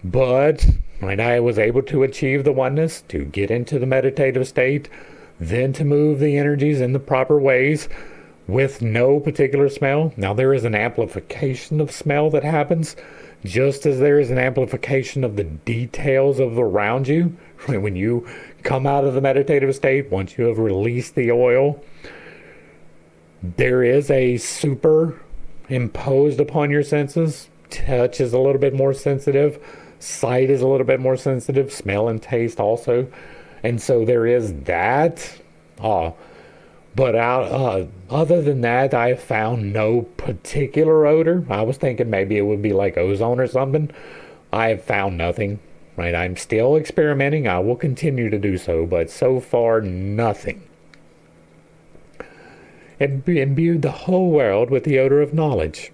But right, I was able to achieve the oneness, to get into the meditative state, then to move the energies in the proper ways with no particular smell. Now there is an amplification of smell that happens, just as there is an amplification of the details of around you. When you come out of the meditative state, once you have released the oil, there is a super imposed upon your senses. Touch is a little bit more sensitive. Sight is a little bit more sensitive. Smell and taste also. And so there is that. But other than that, I have found no particular odor. I was thinking maybe it would be like ozone or something. I have found nothing. Right? I'm still experimenting. I will continue to do so, but so far, nothing. It imbued the whole world with the odor of knowledge.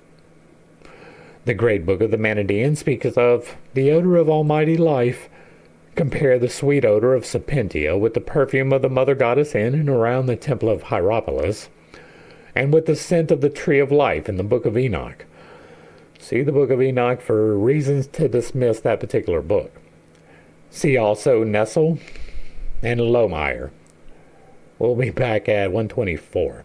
The great book of the Manichaeans speaks of the odor of almighty life. Compare the sweet odor of Sapentia with the perfume of the mother goddess in and around the temple of Hierapolis, and with the scent of the tree of life in the book of Enoch. See the book of Enoch for reasons to dismiss that particular book. See also Nessel and Lohmeyer. We'll be back at 124.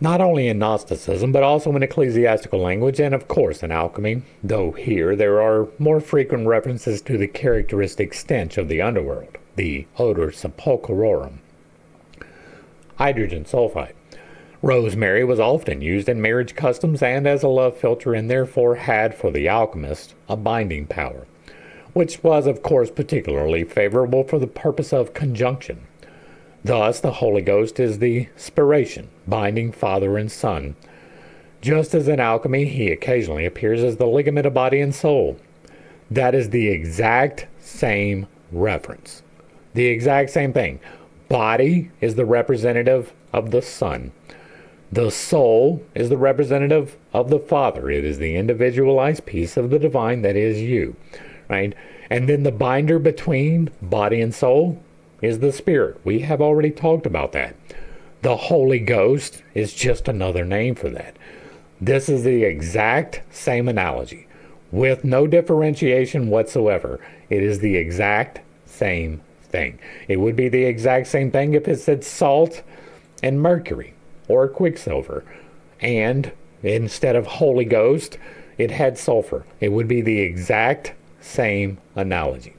not only in Gnosticism, but also in ecclesiastical language, and of course in alchemy, though here there are more frequent references to the characteristic stench of the underworld, the odor sepulchrorum. Hydrogen sulfide. Rosemary was often used in marriage customs and as a love filter, and therefore had for the alchemist a binding power, which was of course particularly favorable for the purpose of conjunction. Thus, the Holy Ghost is the spiration, binding Father and Son. Just as in alchemy, he occasionally appears as the ligament of body and soul. That is the exact same reference. The exact same thing. Body is the representative of the Son. The soul is the representative of the Father. It is the individualized piece of the divine that is you, right? And then the binder between body and soul is the Spirit. We have already talked about that. The Holy Ghost is just another name for that. This is the exact same analogy, with no differentiation whatsoever. It is the exact same thing. It would be the exact same thing if it said salt and mercury, or quicksilver, and instead of Holy Ghost, it had sulfur. It would be the exact same analogy.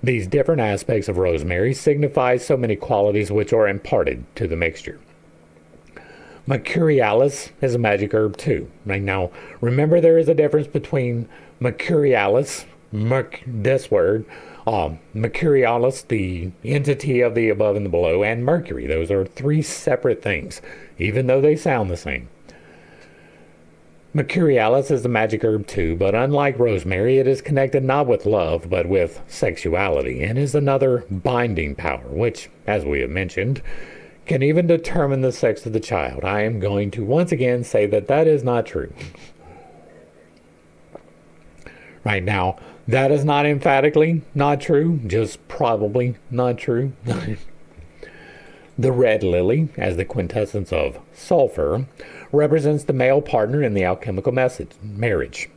These different aspects of rosemary signify so many qualities which are imparted to the mixture. Mercurialis is a magic herb too. Right now, remember there is a difference between mercurialis, this word, mercurialis, the entity of the above and the below, and mercury. Those are three separate things, even though they sound the same. Mercurialis is a magic herb too, but unlike rosemary, it is connected not with love, but with sexuality, and is another binding power, which, as we have mentioned, can even determine the sex of the child. I am going to once again say that that is not true. Right now, that is not emphatically not true, just probably not true. The red lily, as the quintessence of sulfur, represents the male partner in the alchemical marriage.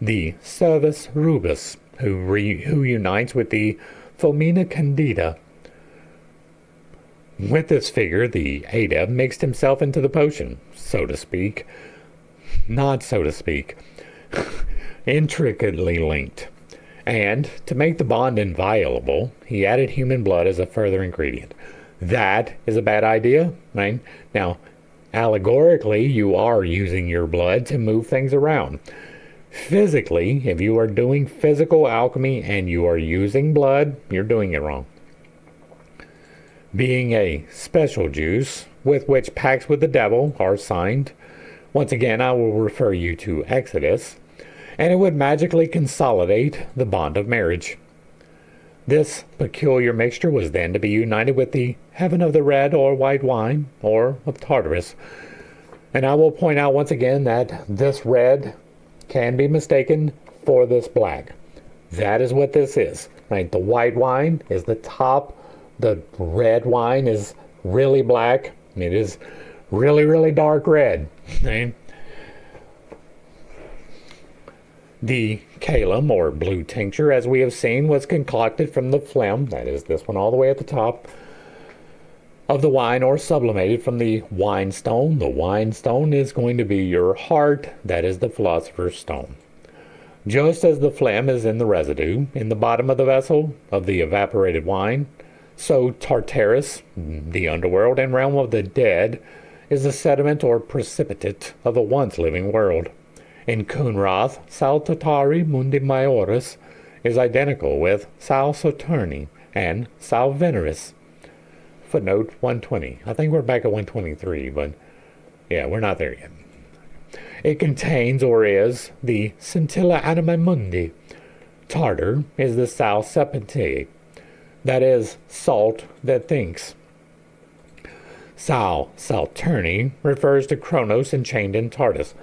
The Cervus rubus, who unites with the Fomina candida. With this figure, the Adeb mixed himself into the potion, so to speak. Not so to speak. Intricately linked. And, to make the bond inviolable, he added human blood as a further ingredient. That is a bad idea, right? Now, allegorically, you are using your blood to move things around. Physically, if you are doing physical alchemy and you are using blood, you're doing it wrong. Being a special juice with which pacts with the devil are signed, once again, I will refer you to Exodus, and it would magically consolidate the bond of marriage. This peculiar mixture was then to be united with the heaven of the red or white wine, or of Tartarus. And I will point out once again that this red can be mistaken for this black. That is what this is. Right? The white wine is the top. The red wine is really black. It is really, really dark red. Right? The calum, or blue tincture, as we have seen, was concocted from the phlegm, that is this one all the way at the top, of the wine, or sublimated from the wine stone. The wine stone is going to be your heart, that is the philosopher's stone. Just as the phlegm is in the residue, in the bottom of the vessel of the evaporated wine, so Tartarus, the underworld and realm of the dead, is the sediment or precipitate of a once living world. In Kunrath, Sal Tatari Mundi Maioris is identical with Sal Saturni and Sal Veneris. Footnote 120. I think we're back at 123, but yeah, we're not there yet. It contains, or is, the Scintilla Anima Mundi. Tartar is the Sal Sepente, that is, salt that thinks. Sal Saturni refers to Kronos enchained in Tartarus.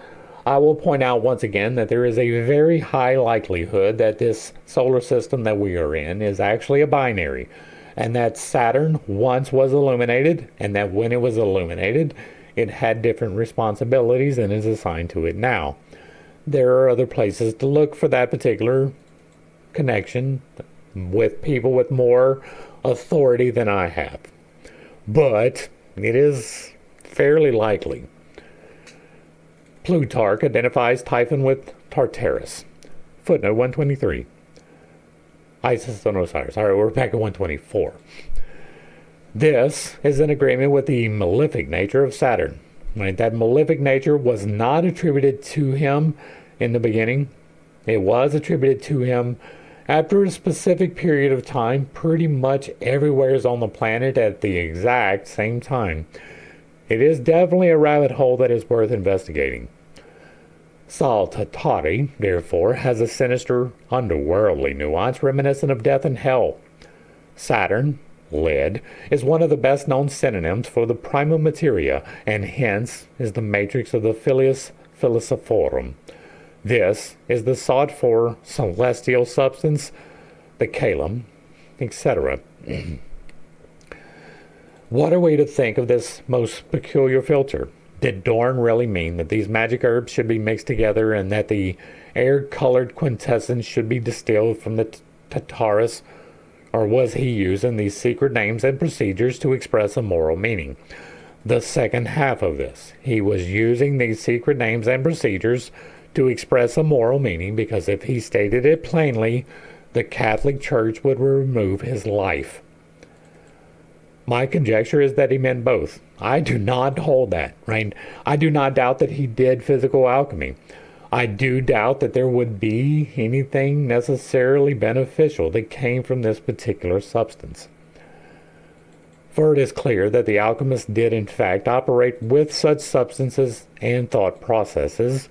I will point out once again that there is a very high likelihood that this solar system that we are in is actually a binary, and that Saturn once was illuminated, and that when it was illuminated, it had different responsibilities and is assigned to it now. There are other places to look for that particular connection with people with more authority than I have. But it is fairly likely. Plutarch identifies Typhon with Tartarus. Footnote 123. Isis and Osiris. All right, we're back at 124. This is in agreement with the malefic nature of Saturn. Right? That malefic nature was not attributed to him in the beginning. It was attributed to him after a specific period of time, pretty much everywhere on the planet at the exact same time. It is definitely a rabbit hole that is worth investigating. Sol Tatari, therefore, has a sinister, underworldly nuance reminiscent of death and hell. Saturn, lead, is one of the best-known synonyms for the prima materia, and hence is the matrix of the Filius Philosophorum. This is the sought-for celestial substance, the calum, etc. What are we to think of this most peculiar filter? Did Dorn really mean that these magic herbs should be mixed together and that the air-colored quintessence should be distilled from the Tartarus? Or was he using these secret names and procedures to express a moral meaning? The second half of this. He was using these secret names and procedures to express a moral meaning because if he stated it plainly, the Catholic Church would remove his life. My conjecture is that he meant both. I do not hold that, right? I do not doubt that he did physical alchemy. I do doubt that there would be anything necessarily beneficial that came from this particular substance. For it is clear that the alchemists did in fact operate with such substances and thought processes,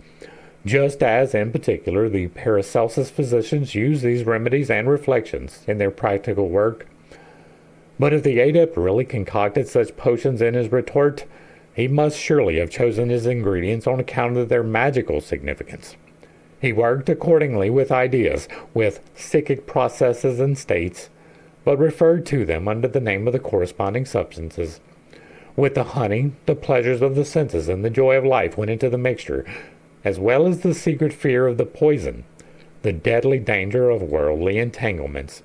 just as, in particular, the Paracelsus physicians use these remedies and reflections in their practical work. But if the adept really concocted such potions in his retort, he must surely have chosen his ingredients on account of their magical significance. He worked accordingly with ideas, with psychic processes and states, but referred to them under the name of the corresponding substances. With the honey, the pleasures of the senses and the joy of life went into the mixture, as well as the secret fear of the poison, the deadly danger of worldly entanglements.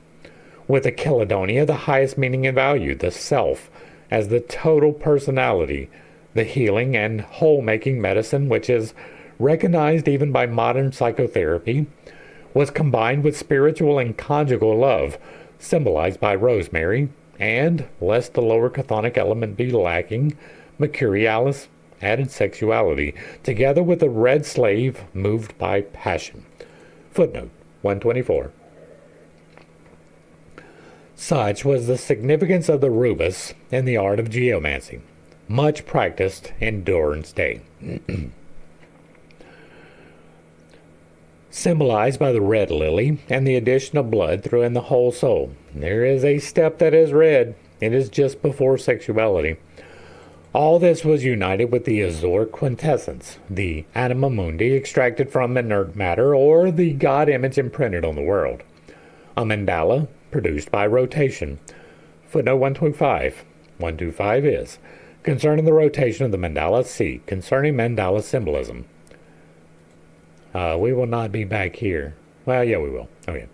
With the Caledonia, the highest meaning and value, the self, as the total personality, the healing and whole-making medicine, which is recognized even by modern psychotherapy, was combined with spiritual and conjugal love, symbolized by rosemary, and, lest the lower chthonic element be lacking, mercurialis, added sexuality, together with a red slave moved by passion. Footnote 124. Such was the significance of the rubus in the art of geomancy, much practiced in Dorn's day. Symbolized by the red lily and the addition of blood through in the whole soul. There is a step that is red. It is just before sexuality. All this was united with the azure quintessence, the anima mundi extracted from inert matter, or the God image imprinted on the world. A mandala produced by rotation. Footnote 125. 125 is, concerning the rotation of the mandala, see, concerning mandala symbolism. We will not be back here. Well, yeah, we will. Okay.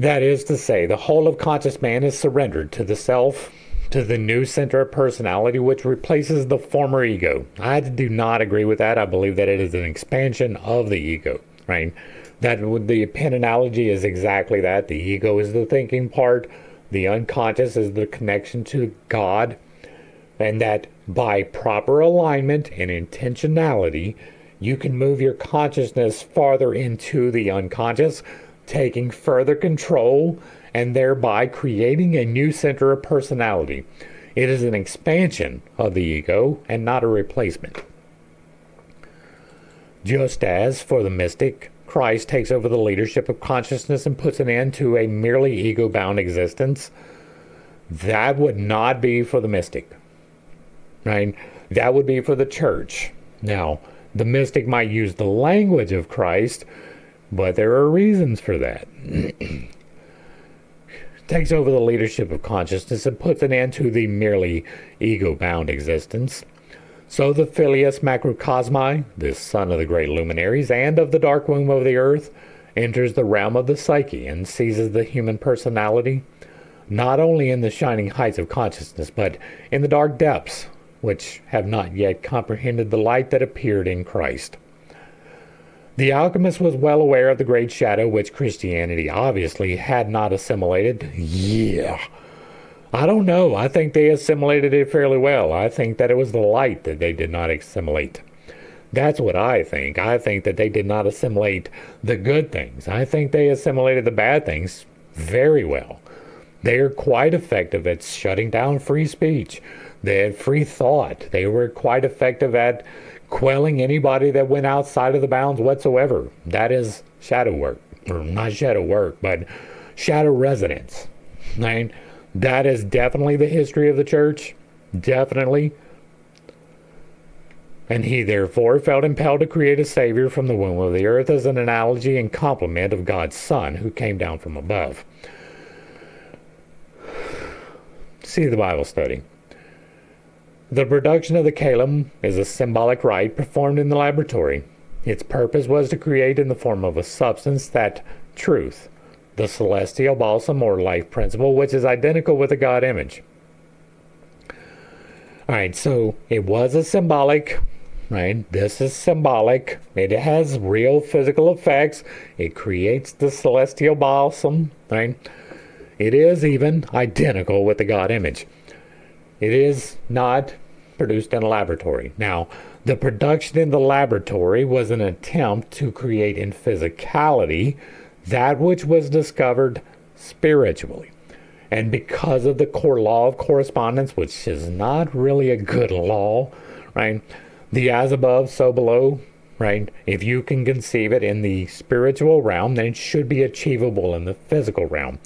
That is to say, the whole of conscious man is surrendered to the self, to the new center of personality, which replaces the former ego. I do not agree with that. I believe that it is an expansion of the ego, right? That the pen analogy is exactly that. The ego is the thinking part. The unconscious is the connection to God. And that by proper alignment and intentionality, you can move your consciousness farther into the unconscious, taking further control and thereby creating a new center of personality. It is an expansion of the ego and not a replacement. Just as, for the mystic, Christ takes over the leadership of consciousness and puts an end to a merely ego-bound existence, that would not be for the mystic, right? That would be for the church. Now, the mystic might use the language of Christ, but there are reasons for that. Takes over the leadership of consciousness and puts an end to the merely ego-bound existence. So the Filius Macrocosmi, this son of the great luminaries and of the dark womb of the earth, enters the realm of the psyche and seizes the human personality, not only in the shining heights of consciousness, but in the dark depths, which have not yet comprehended the light that appeared in Christ. The alchemist was well aware of the great shadow which Christianity obviously had not assimilated. Yeah. I don't know. I think they assimilated it fairly well. I think that it was the light that they did not assimilate. That's what I think. I think that they did not assimilate the good things. I think they assimilated the bad things very well. They are quite effective at shutting down free speech. They had free thought. They were quite effective at quelling anybody that went outside of the bounds whatsoever. That is shadow work. Or not shadow work, but shadow residence. Right? That is definitely the history of the church. Definitely. And he therefore felt impelled to create a Savior from the womb of the earth as an analogy and complement of God's Son who came down from above. See the Bible study. The production of the Calem is a symbolic rite performed in the laboratory. Its purpose was to create in the form of a substance that truth, the celestial balsam or life principle, which is identical with the God image. Alright, so it was a symbolic, right? This is symbolic. It has real physical effects. It creates the celestial balsam, right? It is even identical with the God image. It is not produced in a laboratory. Now, the production in the laboratory was an attempt to create in physicality that which was discovered spiritually. And because of the core law of correspondence, which is not really a good law, right? The as above, so below, right? If you can conceive it in the spiritual realm, then it should be achievable in the physical realm.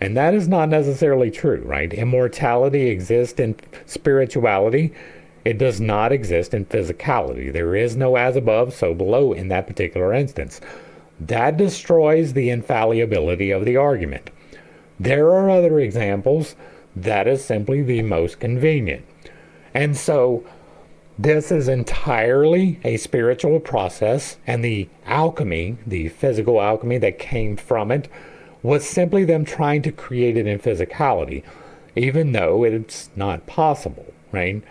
And that is not necessarily true, right? Immortality exists in spirituality. It does not exist in physicality. There is no as above, so below in that particular instance. That destroys the infallibility of the argument. There are other examples. That is simply the most convenient. And so this is entirely a spiritual process, and the alchemy, the physical alchemy that came from it, was simply them trying to create it in physicality, even though it's not possible, right?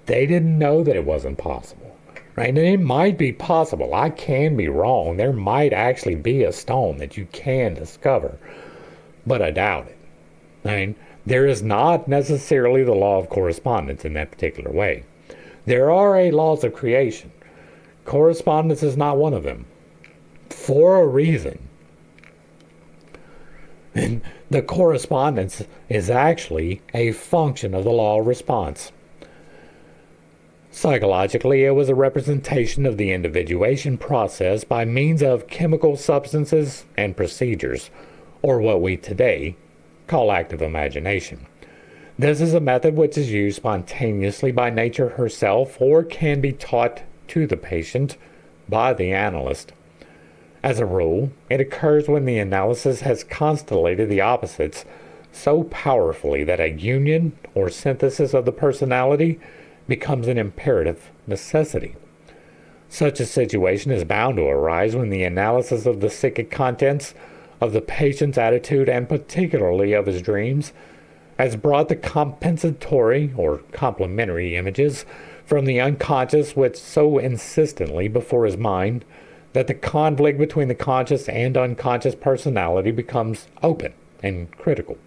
They didn't know that it wasn't possible, right? And it might be possible. I can be wrong. There might actually be a stone that you can discover, but I doubt it, right? There is not necessarily the law of correspondence in that particular way. There are laws of creation. Correspondence is not one of them, for a reason. And the correspondence is actually a function of the law of response. Psychologically, it was a representation of the individuation process by means of chemical substances and procedures, or what we today call active imagination. This is a method which is used spontaneously by nature herself or can be taught to the patient by the analyst. As a rule, it occurs when the analysis has constellated the opposites so powerfully that a union or synthesis of the personality becomes an imperative necessity. Such a situation is bound to arise when the analysis of the psychic contents of the patient's attitude and particularly of his dreams has brought the compensatory or complementary images from the unconscious which so insistently before his mind that the conflict between the conscious and unconscious personality becomes open and critical.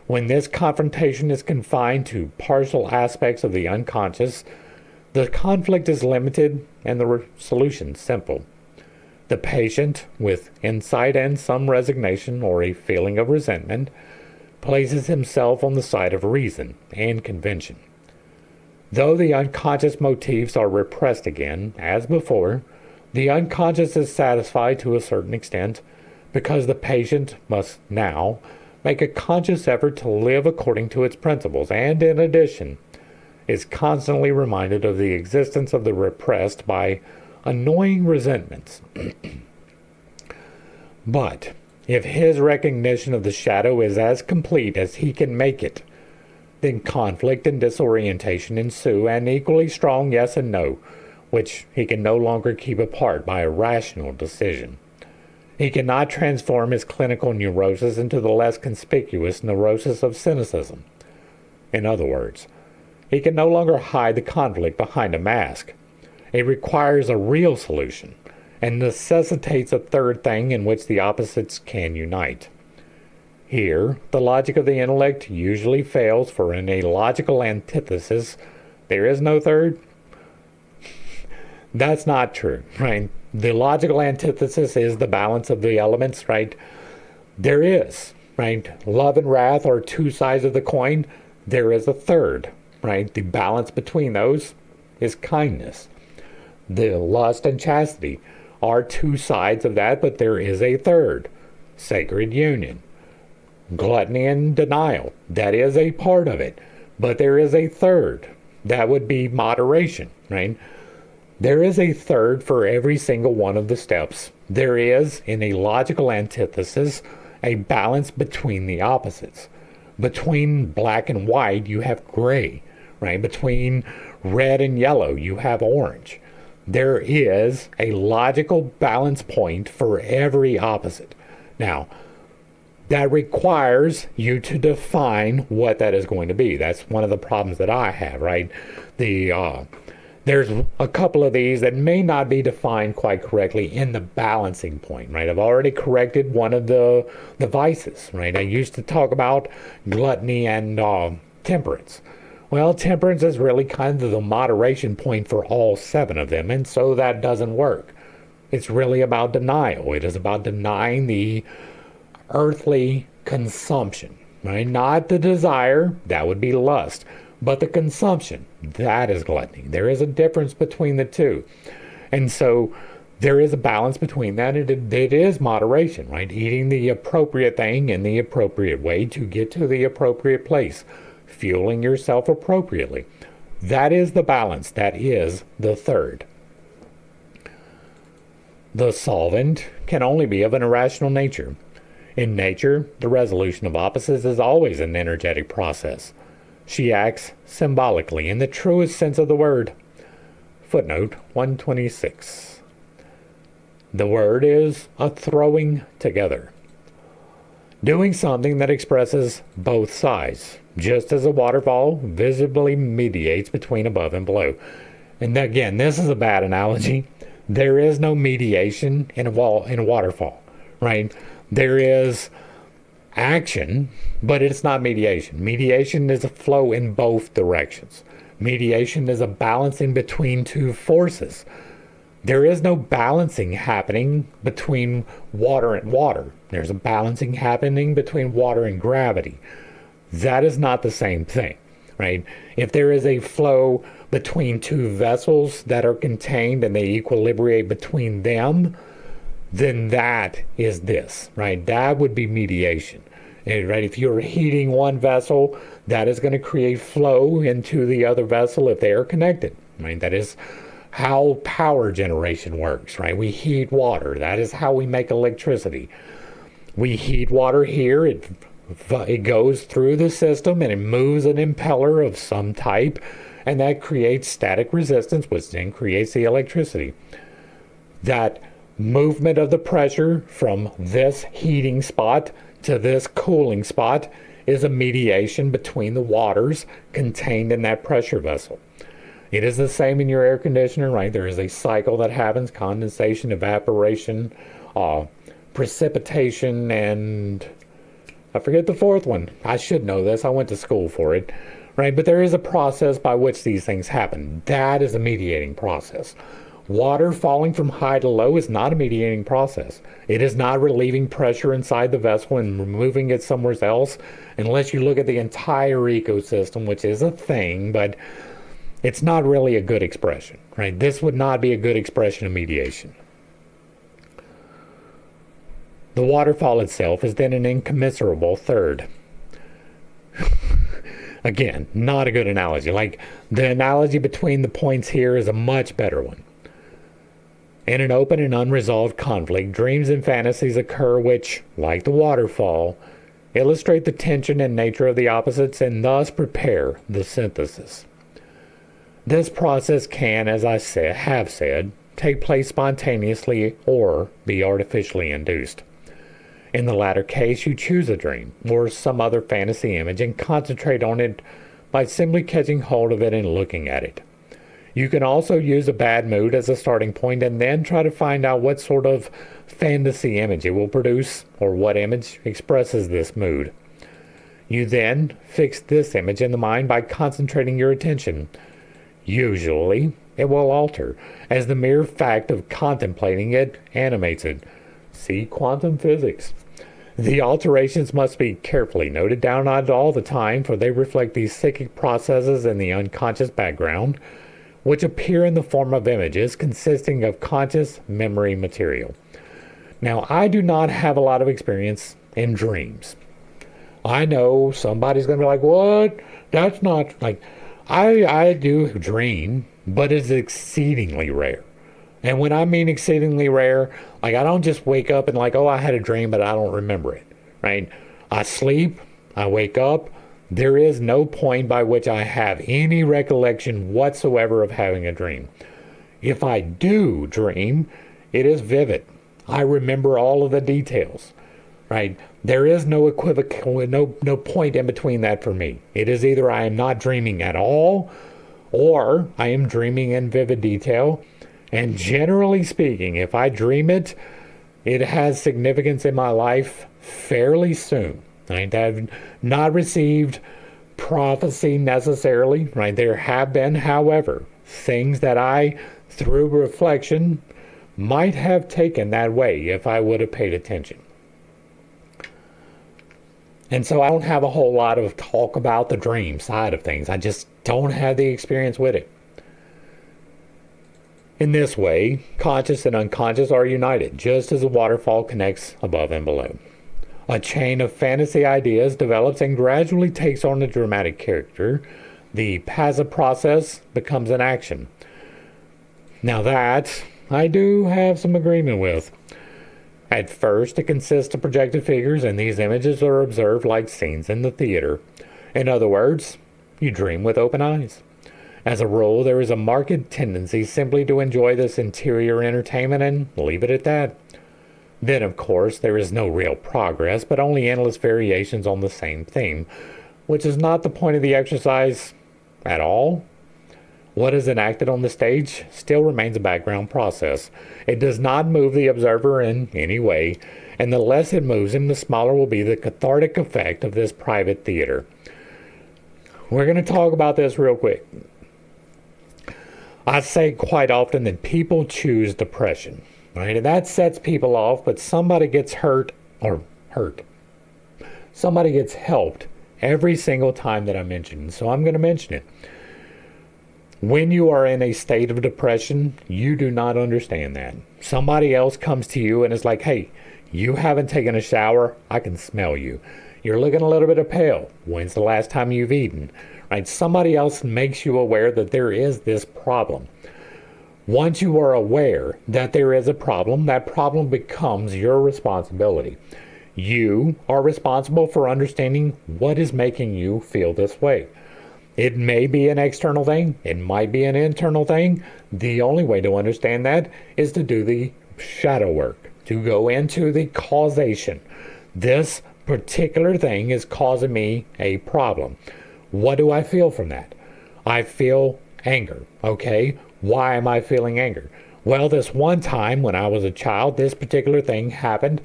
When this confrontation is confined to partial aspects of the unconscious, the conflict is limited and the solution simple. The patient, with insight and some resignation or a feeling of resentment, places himself on the side of reason and convention. Though the unconscious motifs are repressed again, as before, the unconscious is satisfied to a certain extent because the patient must now make a conscious effort to live according to its principles and, in addition, is constantly reminded of the existence of the repressed by annoying resentments. But if his recognition of the shadow is as complete as he can make it, then conflict and disorientation ensue, and equally strong yes and no, which he can no longer keep apart by a rational decision. He cannot transform his clinical neurosis into the less conspicuous neurosis of cynicism. In other words, He can no longer hide the conflict behind a mask. It requires a real solution and necessitates a third thing in which the opposites can unite. Here, the logic of the intellect usually fails, for in a logical antithesis, there is no third. That's not true, right? The logical antithesis is the balance of the elements, right? There is, right? Love and wrath are two sides of the coin. There is a third, right? The balance between those is kindness. The lust and chastity are two sides of that, but there is a third, sacred union. Gluttony and denial, that is a part of it, but there is a third. That would be moderation, right? There is a third for every single one of the steps. There is, in a logical antithesis, a balance between the opposites. Between black and white, you have gray, right? Between red and yellow, you have orange. There is a logical balance point for every opposite. Now, that requires you to define what that is going to be. That's one of the problems that I have, right? There's a couple of these that may not be defined quite correctly in the balancing point, right? I've already corrected one of the vices, right? I used to talk about gluttony and temperance. Well, temperance is really kind of the moderation point for all 7 of them, and so that doesn't work. It's really about denial. It is about denying the earthly consumption, right? Not the desire, that would be lust, but the consumption, that is gluttony. There is a difference between the two. And so there is a balance between that. It is moderation, right? Eating the appropriate thing in the appropriate way to get to the appropriate place. Fueling yourself appropriately. That is the balance. That is the third. The solvent can only be of an irrational nature. In nature, the resolution of opposites is always an energetic process. She acts symbolically in the truest sense of the word. Footnote 126. The word is a throwing together. Doing something that expresses both sides, just as a waterfall visibly mediates between above and below. And again, this is a bad analogy. There is no mediation in a waterfall, right? There is action, but it's not mediation. Mediation is a flow in both directions. Mediation is a balancing between two forces. There is no balancing happening between water and water. There's a balancing happening between water and gravity. That is not the same thing, right? If there is a flow between two vessels that are contained and they equilibrate between them, then that is this, right? That would be mediation, right? If you're heating one vessel, that is going to create flow into the other vessel if they are connected, right? That is how power generation works, right? We heat water. That is how we make electricity. We heat water here. It goes through the system and it moves an impeller of some type, and that creates static resistance, which then creates the electricity. That movement of the pressure from this heating spot to this cooling spot is a mediation between the waters contained in that pressure vessel. It is the same in your air conditioner, right? There is a cycle that happens: condensation, evaporation, precipitation, and I forget the fourth one. I should know this. I went to school for it, right? But there is a process by which these things happen. That is a mediating process. Water falling from high to low is not a mediating process. It is not relieving pressure inside the vessel and removing it somewhere else, unless you look at the entire ecosystem, which is a thing, but it's not really a good expression, right? This would not be a good expression of mediation. The waterfall itself is then an incommensurable third. Again, not a good analogy. Like, the analogy between the points here is a much better one. In an open and unresolved conflict, dreams and fantasies occur which, like the waterfall, illustrate the tension and nature of the opposites and thus prepare the synthesis. This process can, as I have said, take place spontaneously or be artificially induced. In the latter case, you choose a dream or some other fantasy image and concentrate on it by simply catching hold of it and looking at it. You can also use a bad mood as a starting point and then try to find out what sort of fantasy image it will produce or what image expresses this mood. You then fix this image in the mind by concentrating your attention. Usually, it will alter, as the mere fact of contemplating it animates it. See quantum physics. The alterations must be carefully noted down all the time, for they reflect these psychic processes in the unconscious background, which appear in the form of images consisting of conscious memory material. Now, I do not have a lot of experience in dreams. I know somebody's going to be like, what? That's not like, I do dream, but it's exceedingly rare. And when I mean exceedingly rare, like I don't just wake up and like, oh, I had a dream, but I don't remember it, right? I sleep, I wake up. There is no point by which I have any recollection whatsoever of having a dream. If I do dream, it is vivid. I remember all of the details, right? There is no equivocal, no point in between that for me. It is either I am not dreaming at all, or I am dreaming in vivid detail. And generally speaking, if I dream it, it has significance in my life fairly soon. Right? I've not received prophecy necessarily. Right? There have been, however, things that I, through reflection, might have taken that way if I would have paid attention. And so I don't have a whole lot of talk about the dream side of things. I just don't have the experience with it. In this way, conscious and unconscious are united, just as a waterfall connects above and below. A chain of fantasy ideas develops and gradually takes on a dramatic character. The passive process becomes an action. Now that, I do have some agreement with. At first, it consists of projected figures, and these images are observed like scenes in the theater. In other words, you dream with open eyes. As a rule, there is a marked tendency simply to enjoy this interior entertainment and leave it at that. Then, of course, there is no real progress, but only endless variations on the same theme, which is not the point of the exercise at all. What is enacted on the stage still remains a background process. It does not move the observer in any way, and the less it moves him, the smaller will be the cathartic effect of this private theater. We're going to talk about this real quick. I say quite often that people choose depression, right? And that sets people off, but somebody gets hurt. Somebody gets helped every single time that I mention it. So I'm going to mention it. When you are in a state of depression, you do not understand that. Somebody else comes to you and is like, hey, you haven't taken a shower. I can smell you. You're looking a little bit pale. When's the last time you've eaten? Right? Somebody else makes you aware that there is this problem. Once you are aware that there is a problem, that problem becomes your responsibility. You are responsible for understanding what is making you feel this way. It may be an external thing. It might be an internal thing. The only way to understand that is to do the shadow work, to go into the causation. This particular thing is causing me a problem. What do I feel from that? I feel anger. Okay, why am I feeling anger? Well, this one time when I was a child, this particular thing happened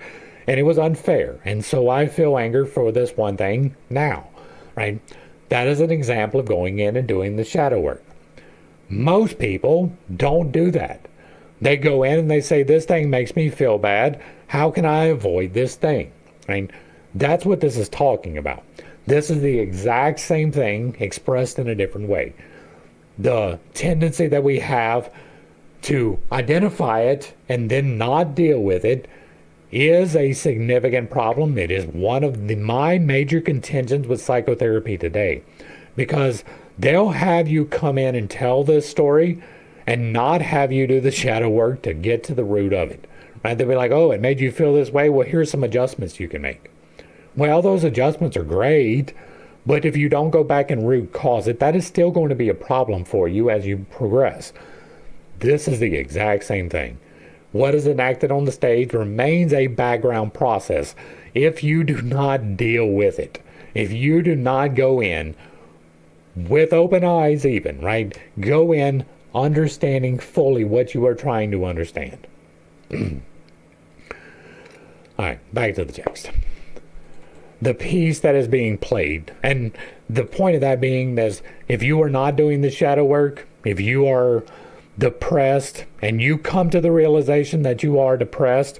and it was unfair. And so I feel anger for this one thing now, right? That is an example of going in and doing the shadow work. Most people don't do that. They go in and they say, this thing makes me feel bad. How can I avoid this thing? Right? That's what this is talking about. This is the exact same thing expressed in a different way. The tendency that we have to identify it and then not deal with it is a significant problem. It is one of my major contentions with psychotherapy today, because they'll have you come in and tell this story and not have you do the shadow work to get to the root of it. Right? They'll be like, oh, it made you feel this way. Well, here's some adjustments you can make. Well, those adjustments are great, but if you don't go back and root cause it, that is still going to be a problem for you as you progress. This is the exact same thing. What is enacted on the stage remains a background process. If you do not deal with it, if you do not go in with open eyes even, right? Go in understanding fully what you are trying to understand. All right, back to the text. The piece that is being played, and the point of that being is if you are not doing the shadow work, if you are depressed and you come to the realization that you are depressed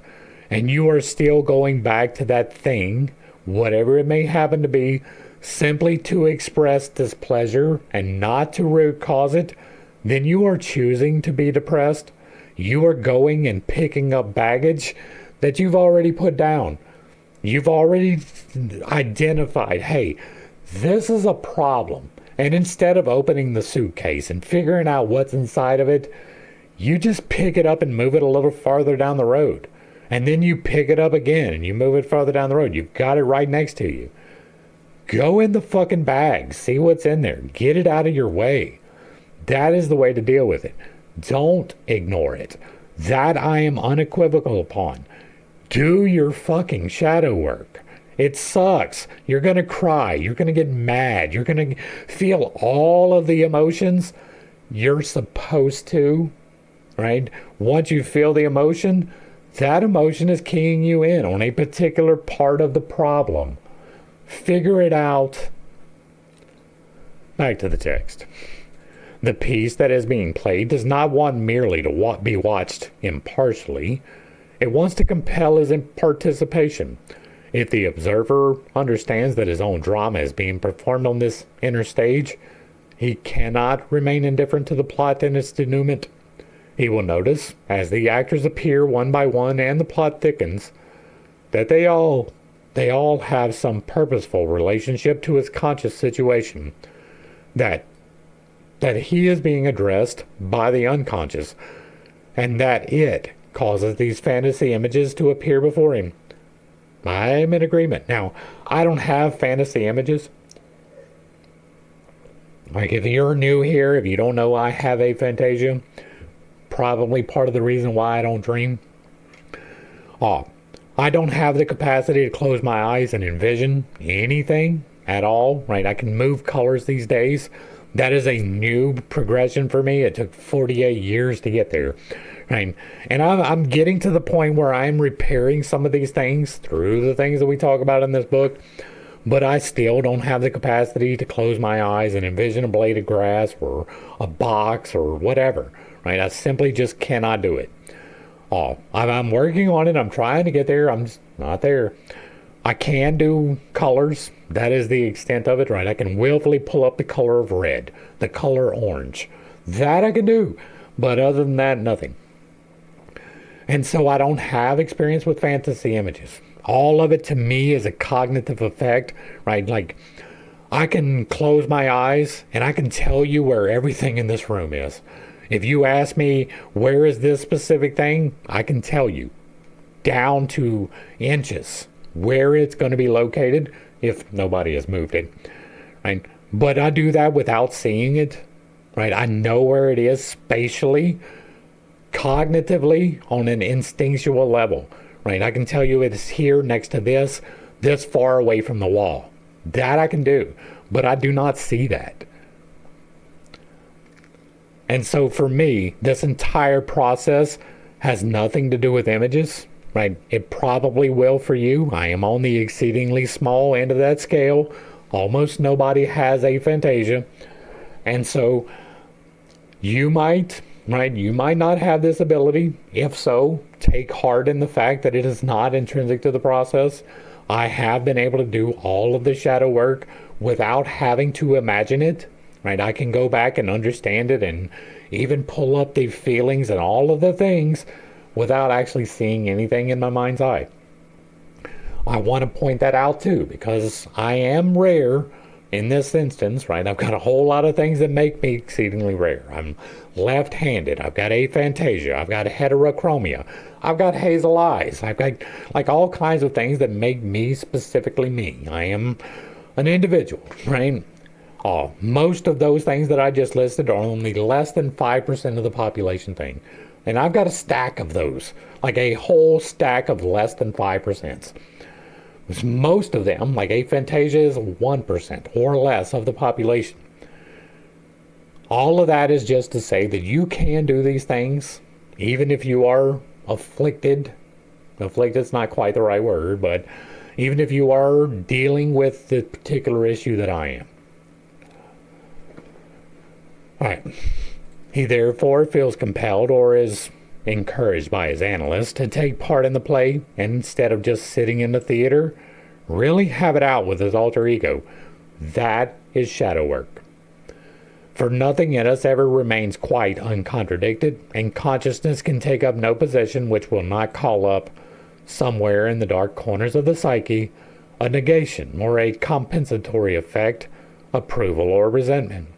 and you are still going back to that thing, whatever it may happen to be, simply to express displeasure and not to root cause it, then you are choosing to be depressed. You are going and picking up baggage that you've already put down. You've already identified, hey, this is a problem. And instead of opening the suitcase and figuring out what's inside of it, you just pick it up and move it a little farther down the road. And then you pick it up again and you move it farther down the road. You've got it right next to you. Go in the fucking bag. See what's in there. Get it out of your way. That is the way to deal with it. Don't ignore it. That I am unequivocal upon. Do your fucking shadow work. It sucks. You're going to cry. You're going to get mad. You're going to feel all of the emotions you're supposed to, right? Once you feel the emotion, that emotion is keying you in on a particular part of the problem. Figure it out. Back to the text. The piece that is being played does not want merely to be watched impartially. It wants to compel his participation. If the observer understands that his own drama is being performed on this inner stage, he cannot remain indifferent to the plot and its denouement. He will notice, as the actors appear one by one and the plot thickens, that they all have some purposeful relationship to his conscious situation, that he is being addressed by the unconscious, and that it causes these fantasy images to appear before him. I'm in agreement. Now, I don't have fantasy images. Like, if you're new here, if you don't know I have aphantasia, probably part of the reason why I don't dream. I don't have the capacity to close my eyes and envision anything at all, right? I can move colors these days. That is a new progression for me. It took 48 years to get there. Right. And I'm getting to the point where I'm repairing some of these things through the things that we talk about in this book, but I still don't have the capacity to close my eyes and envision a blade of grass or a box or whatever. Right. I simply just cannot do it. I'm working on it. I'm trying to get there. I'm just not there. I can do colors. That is the extent of it. Right. I can willfully pull up the color of red, the color orange. That I can do. But other than that, nothing. And so I don't have experience with fantasy images. All of it to me is a cognitive effect, right? Like, I can close my eyes and I can tell you where everything in this room is. If you ask me, where is this specific thing? I can tell you down to inches where it's going to be located if nobody has moved it, right? But I do that without seeing it, right? I know where it is spatially, cognitively, on an instinctual level, right? I can tell you it's here next to this far away from the wall. That I can do, but I do not see that. And so for me, this entire process has nothing to do with images, right? It probably will for you. I am on the exceedingly small end of that scale. Almost nobody has aphantasia. And so you might, right? You might not have this ability. If so, take heart in the fact that it is not intrinsic to the process. I have been able to do all of the shadow work without having to imagine it, right? I can go back and understand it and even pull up the feelings and all of the things without actually seeing anything in my mind's eye. I want to point that out too, because I am rare in this instance, right? I've got a whole lot of things that make me exceedingly rare. I'm left-handed. I've got aphantasia. I've got heterochromia. I've got hazel eyes. I've got like all kinds of things that make me specifically me. I am an individual, right? Most of those things that I just listed are only less than 5% of the population thing. And I've got a stack of those, like a whole stack of less than 5%. Most of them, like aphantasia, is 1% or less of the population. All of that is just to say that you can do these things, even if you are afflicted. Afflicted's not quite the right word, but even if you are dealing with the particular issue that I am. All right. He therefore feels compelled or is encouraged by his analyst to take part in the play, and instead of just sitting in the theater, really have it out with his alter ego. That is shadow work. For nothing in us ever remains quite uncontradicted, and consciousness can take up no position which will not call up, somewhere in the dark corners of the psyche, a negation or a compensatory effect, approval or resentment.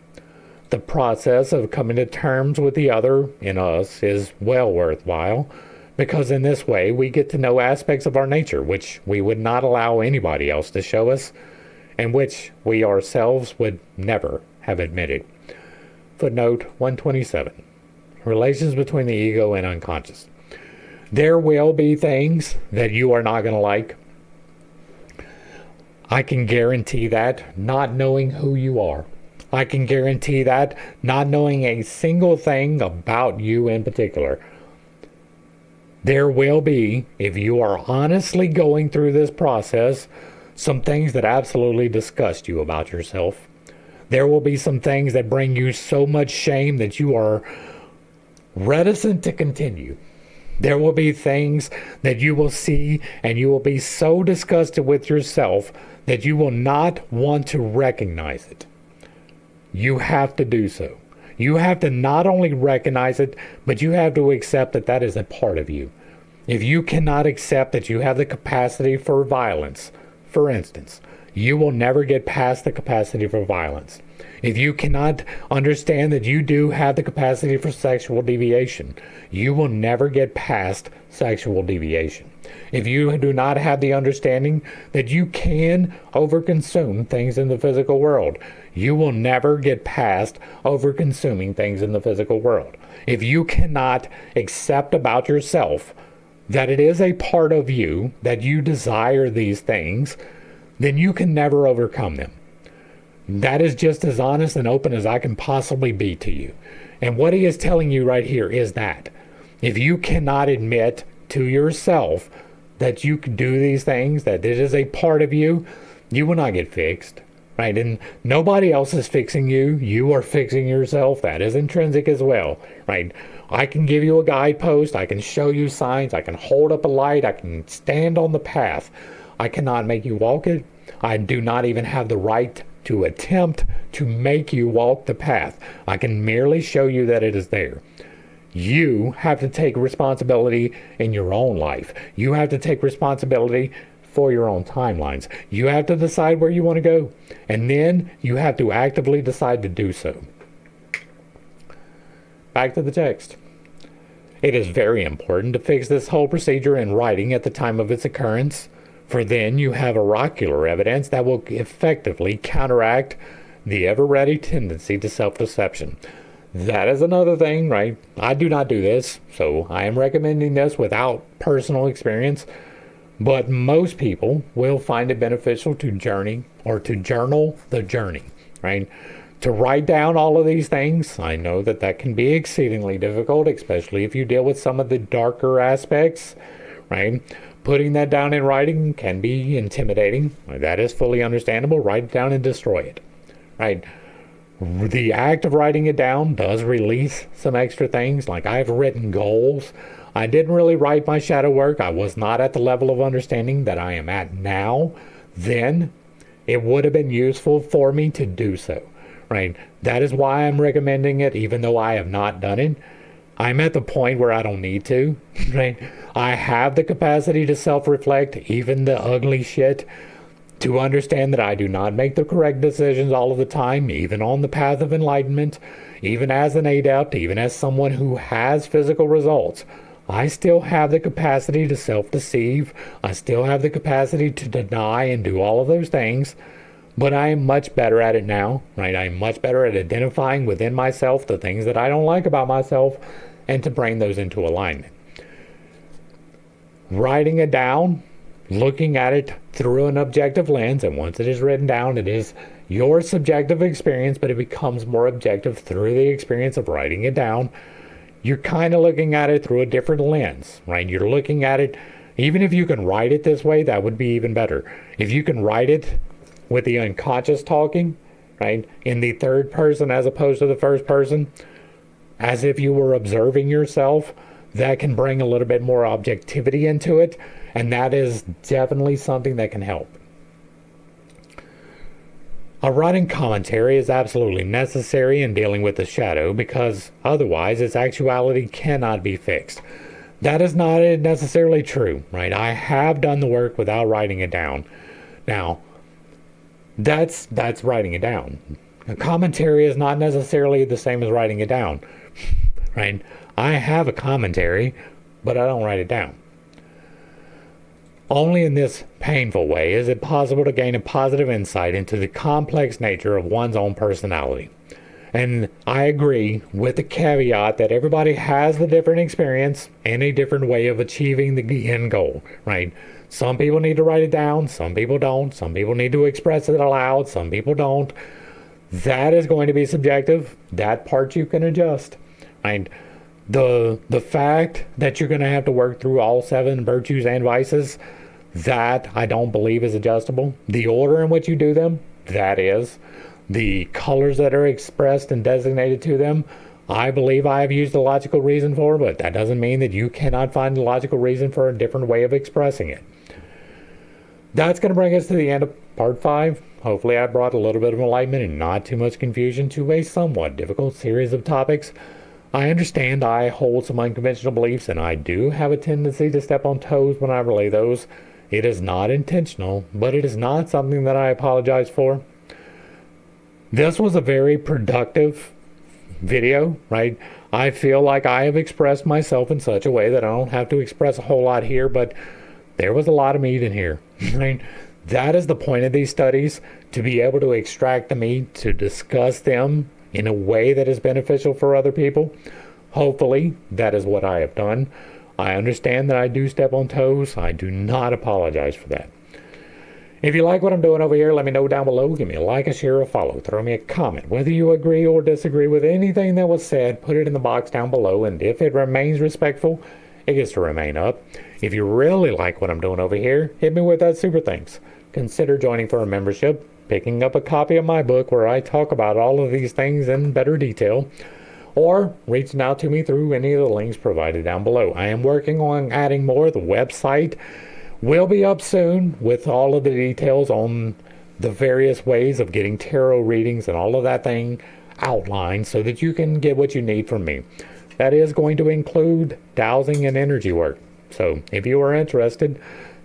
The process of coming to terms with the other in us is well worthwhile, because in this way we get to know aspects of our nature which we would not allow anybody else to show us, and which we ourselves would never have admitted. Footnote 127. Relations between the ego and unconscious. There will be things that you are not going to like. I can guarantee that, not knowing who you are. I can guarantee that, not knowing a single thing about you in particular. There will be, if you are honestly going through this process, some things that absolutely disgust you about yourself. There will be some things that bring you so much shame that you are reticent to continue. There will be things that you will see and you will be so disgusted with yourself that you will not want to recognize it. You have to do so. You have to not only recognize it, but you have to accept that that is a part of you. If you cannot accept that you have the capacity for violence, for instance, you will never get past the capacity for violence. If you cannot understand that you do have the capacity for sexual deviation, you will never get past sexual deviation. If you do not have the understanding that you can overconsume things in the physical world, you will never get past overconsuming things in the physical world. If you cannot accept about yourself that it is a part of you, that you desire these things, then you can never overcome them. That is just as honest and open as I can possibly be to you. And what he is telling you right here is that if you cannot admit to yourself that you can do these things, that it is a part of you, you will not get fixed, right? And nobody else is fixing you. You are fixing yourself. That is intrinsic as well, right? I can give you a guidepost. I can show you signs. I can hold up a light. I can stand on the path. I cannot make you walk it. I do not even have the right to attempt to make you walk the path. I can merely show you that it is there. You have to take responsibility in your own life. You have to take responsibility for your own timelines. You have to decide where you want to go. And then you have to actively decide to do so. Back to the text. It is very important to fix this whole procedure in writing at the time of its occurrence, for then you have oracular evidence that will effectively counteract the ever-ready tendency to self-deception. That is another thing, right? I do not do this, so I am recommending this without personal experience, but most people will find it beneficial to journey or to journal the journey, right? To write down all of these things. I know that that can be exceedingly difficult, especially if you deal with some of the darker aspects, right? Putting that down in writing can be intimidating. That is fully understandable. Write it down and destroy it, right? The act of writing it down does release some extra things. Like I've written goals. I didn't really write my shadow work. I was not at the level of understanding that I am at now. Then it would have been useful for me to do so, right? That is why I'm recommending it, even though I have not done it. I'm at the point where I don't need to, right? I have the capacity to self-reflect, even the ugly shit, to understand that I do not make the correct decisions all of the time, even on the path of enlightenment, even as an adept, even as someone who has physical results. I still have the capacity to self-deceive. I still have the capacity to deny and do all of those things. But I am much better at it now, right? I am much better at identifying within myself the things that I don't like about myself and to bring those into alignment. Writing it down, looking at it through an objective lens, and once it is written down, it is your subjective experience, but it becomes more objective through the experience of writing it down. You're kind of looking at it through a different lens, right? You're looking at it, even if you can write it this way, that would be even better. If you can write it with the unconscious talking, right, in the third person as opposed to the first person, as if you were observing yourself, that can bring a little bit more objectivity into it, and that is definitely something that can help. A writing commentary is absolutely necessary in dealing with the shadow because otherwise its actuality cannot be fixed. That is not necessarily true, right? I have done the work without writing it down. Now, that's writing it down. A commentary is not necessarily the same as writing it down, right? I have a commentary, but I don't write it down. Only in this painful way is it possible to gain a positive insight into the complex nature of one's own personality. And I agree with the caveat that everybody has a different experience and a different way of achieving the end goal, right? Some people need to write it down, some people don't. Some people need to express it aloud, some people don't. That is going to be subjective. That part you can adjust, right? The fact that you're going to have to work through all 7 virtues and vices, that I don't believe is adjustable. The order in which you do them, that is. The colors that are expressed and designated to them, I believe I have used a logical reason for, but that doesn't mean that you cannot find a logical reason for a different way of expressing it. That's going to bring us to the end of part 5. Hopefully I brought a little bit of enlightenment and not too much confusion to a somewhat difficult series of topics. I understand I hold some unconventional beliefs, and I do have a tendency to step on toes when I relay those. It is not intentional, but it is not something that I apologize for. This was a very productive video, right? I feel like I have expressed myself in such a way that I don't have to express a whole lot here, but there was a lot of meat in here, right? That is the point of these studies, to be able to extract the meat, to discuss them in a way that is beneficial for other people. Hopefully, that is what I have done. I understand that I do step on toes. I do not apologize for that. If you like what I'm doing over here, let me know down below. Give me a like, a share, a follow. Throw me a comment. Whether you agree or disagree with anything that was said, put it in the box down below. And if it remains respectful, it gets to remain up. If you really like what I'm doing over here, hit me with that super thanks. Consider joining for a membership, picking up a copy of my book where I talk about all of these things in better detail, or reaching out to me through any of the links provided down below. I am working on adding more. The website will be up soon with all of the details on the various ways of getting tarot readings and all of that thing outlined so that you can get what you need from me. That is going to include dowsing and energy work. So if you are interested,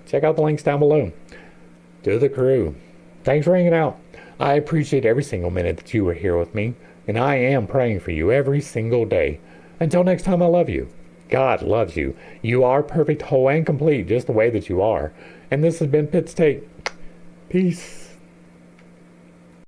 check out the links down below. To the crew, thanks for hanging out. I appreciate every single minute that you were here with me, and I am praying for you every single day. Until next time, I love you. God loves you. You are perfect, whole, and complete just the way that you are. And this has been pittstake. Peace.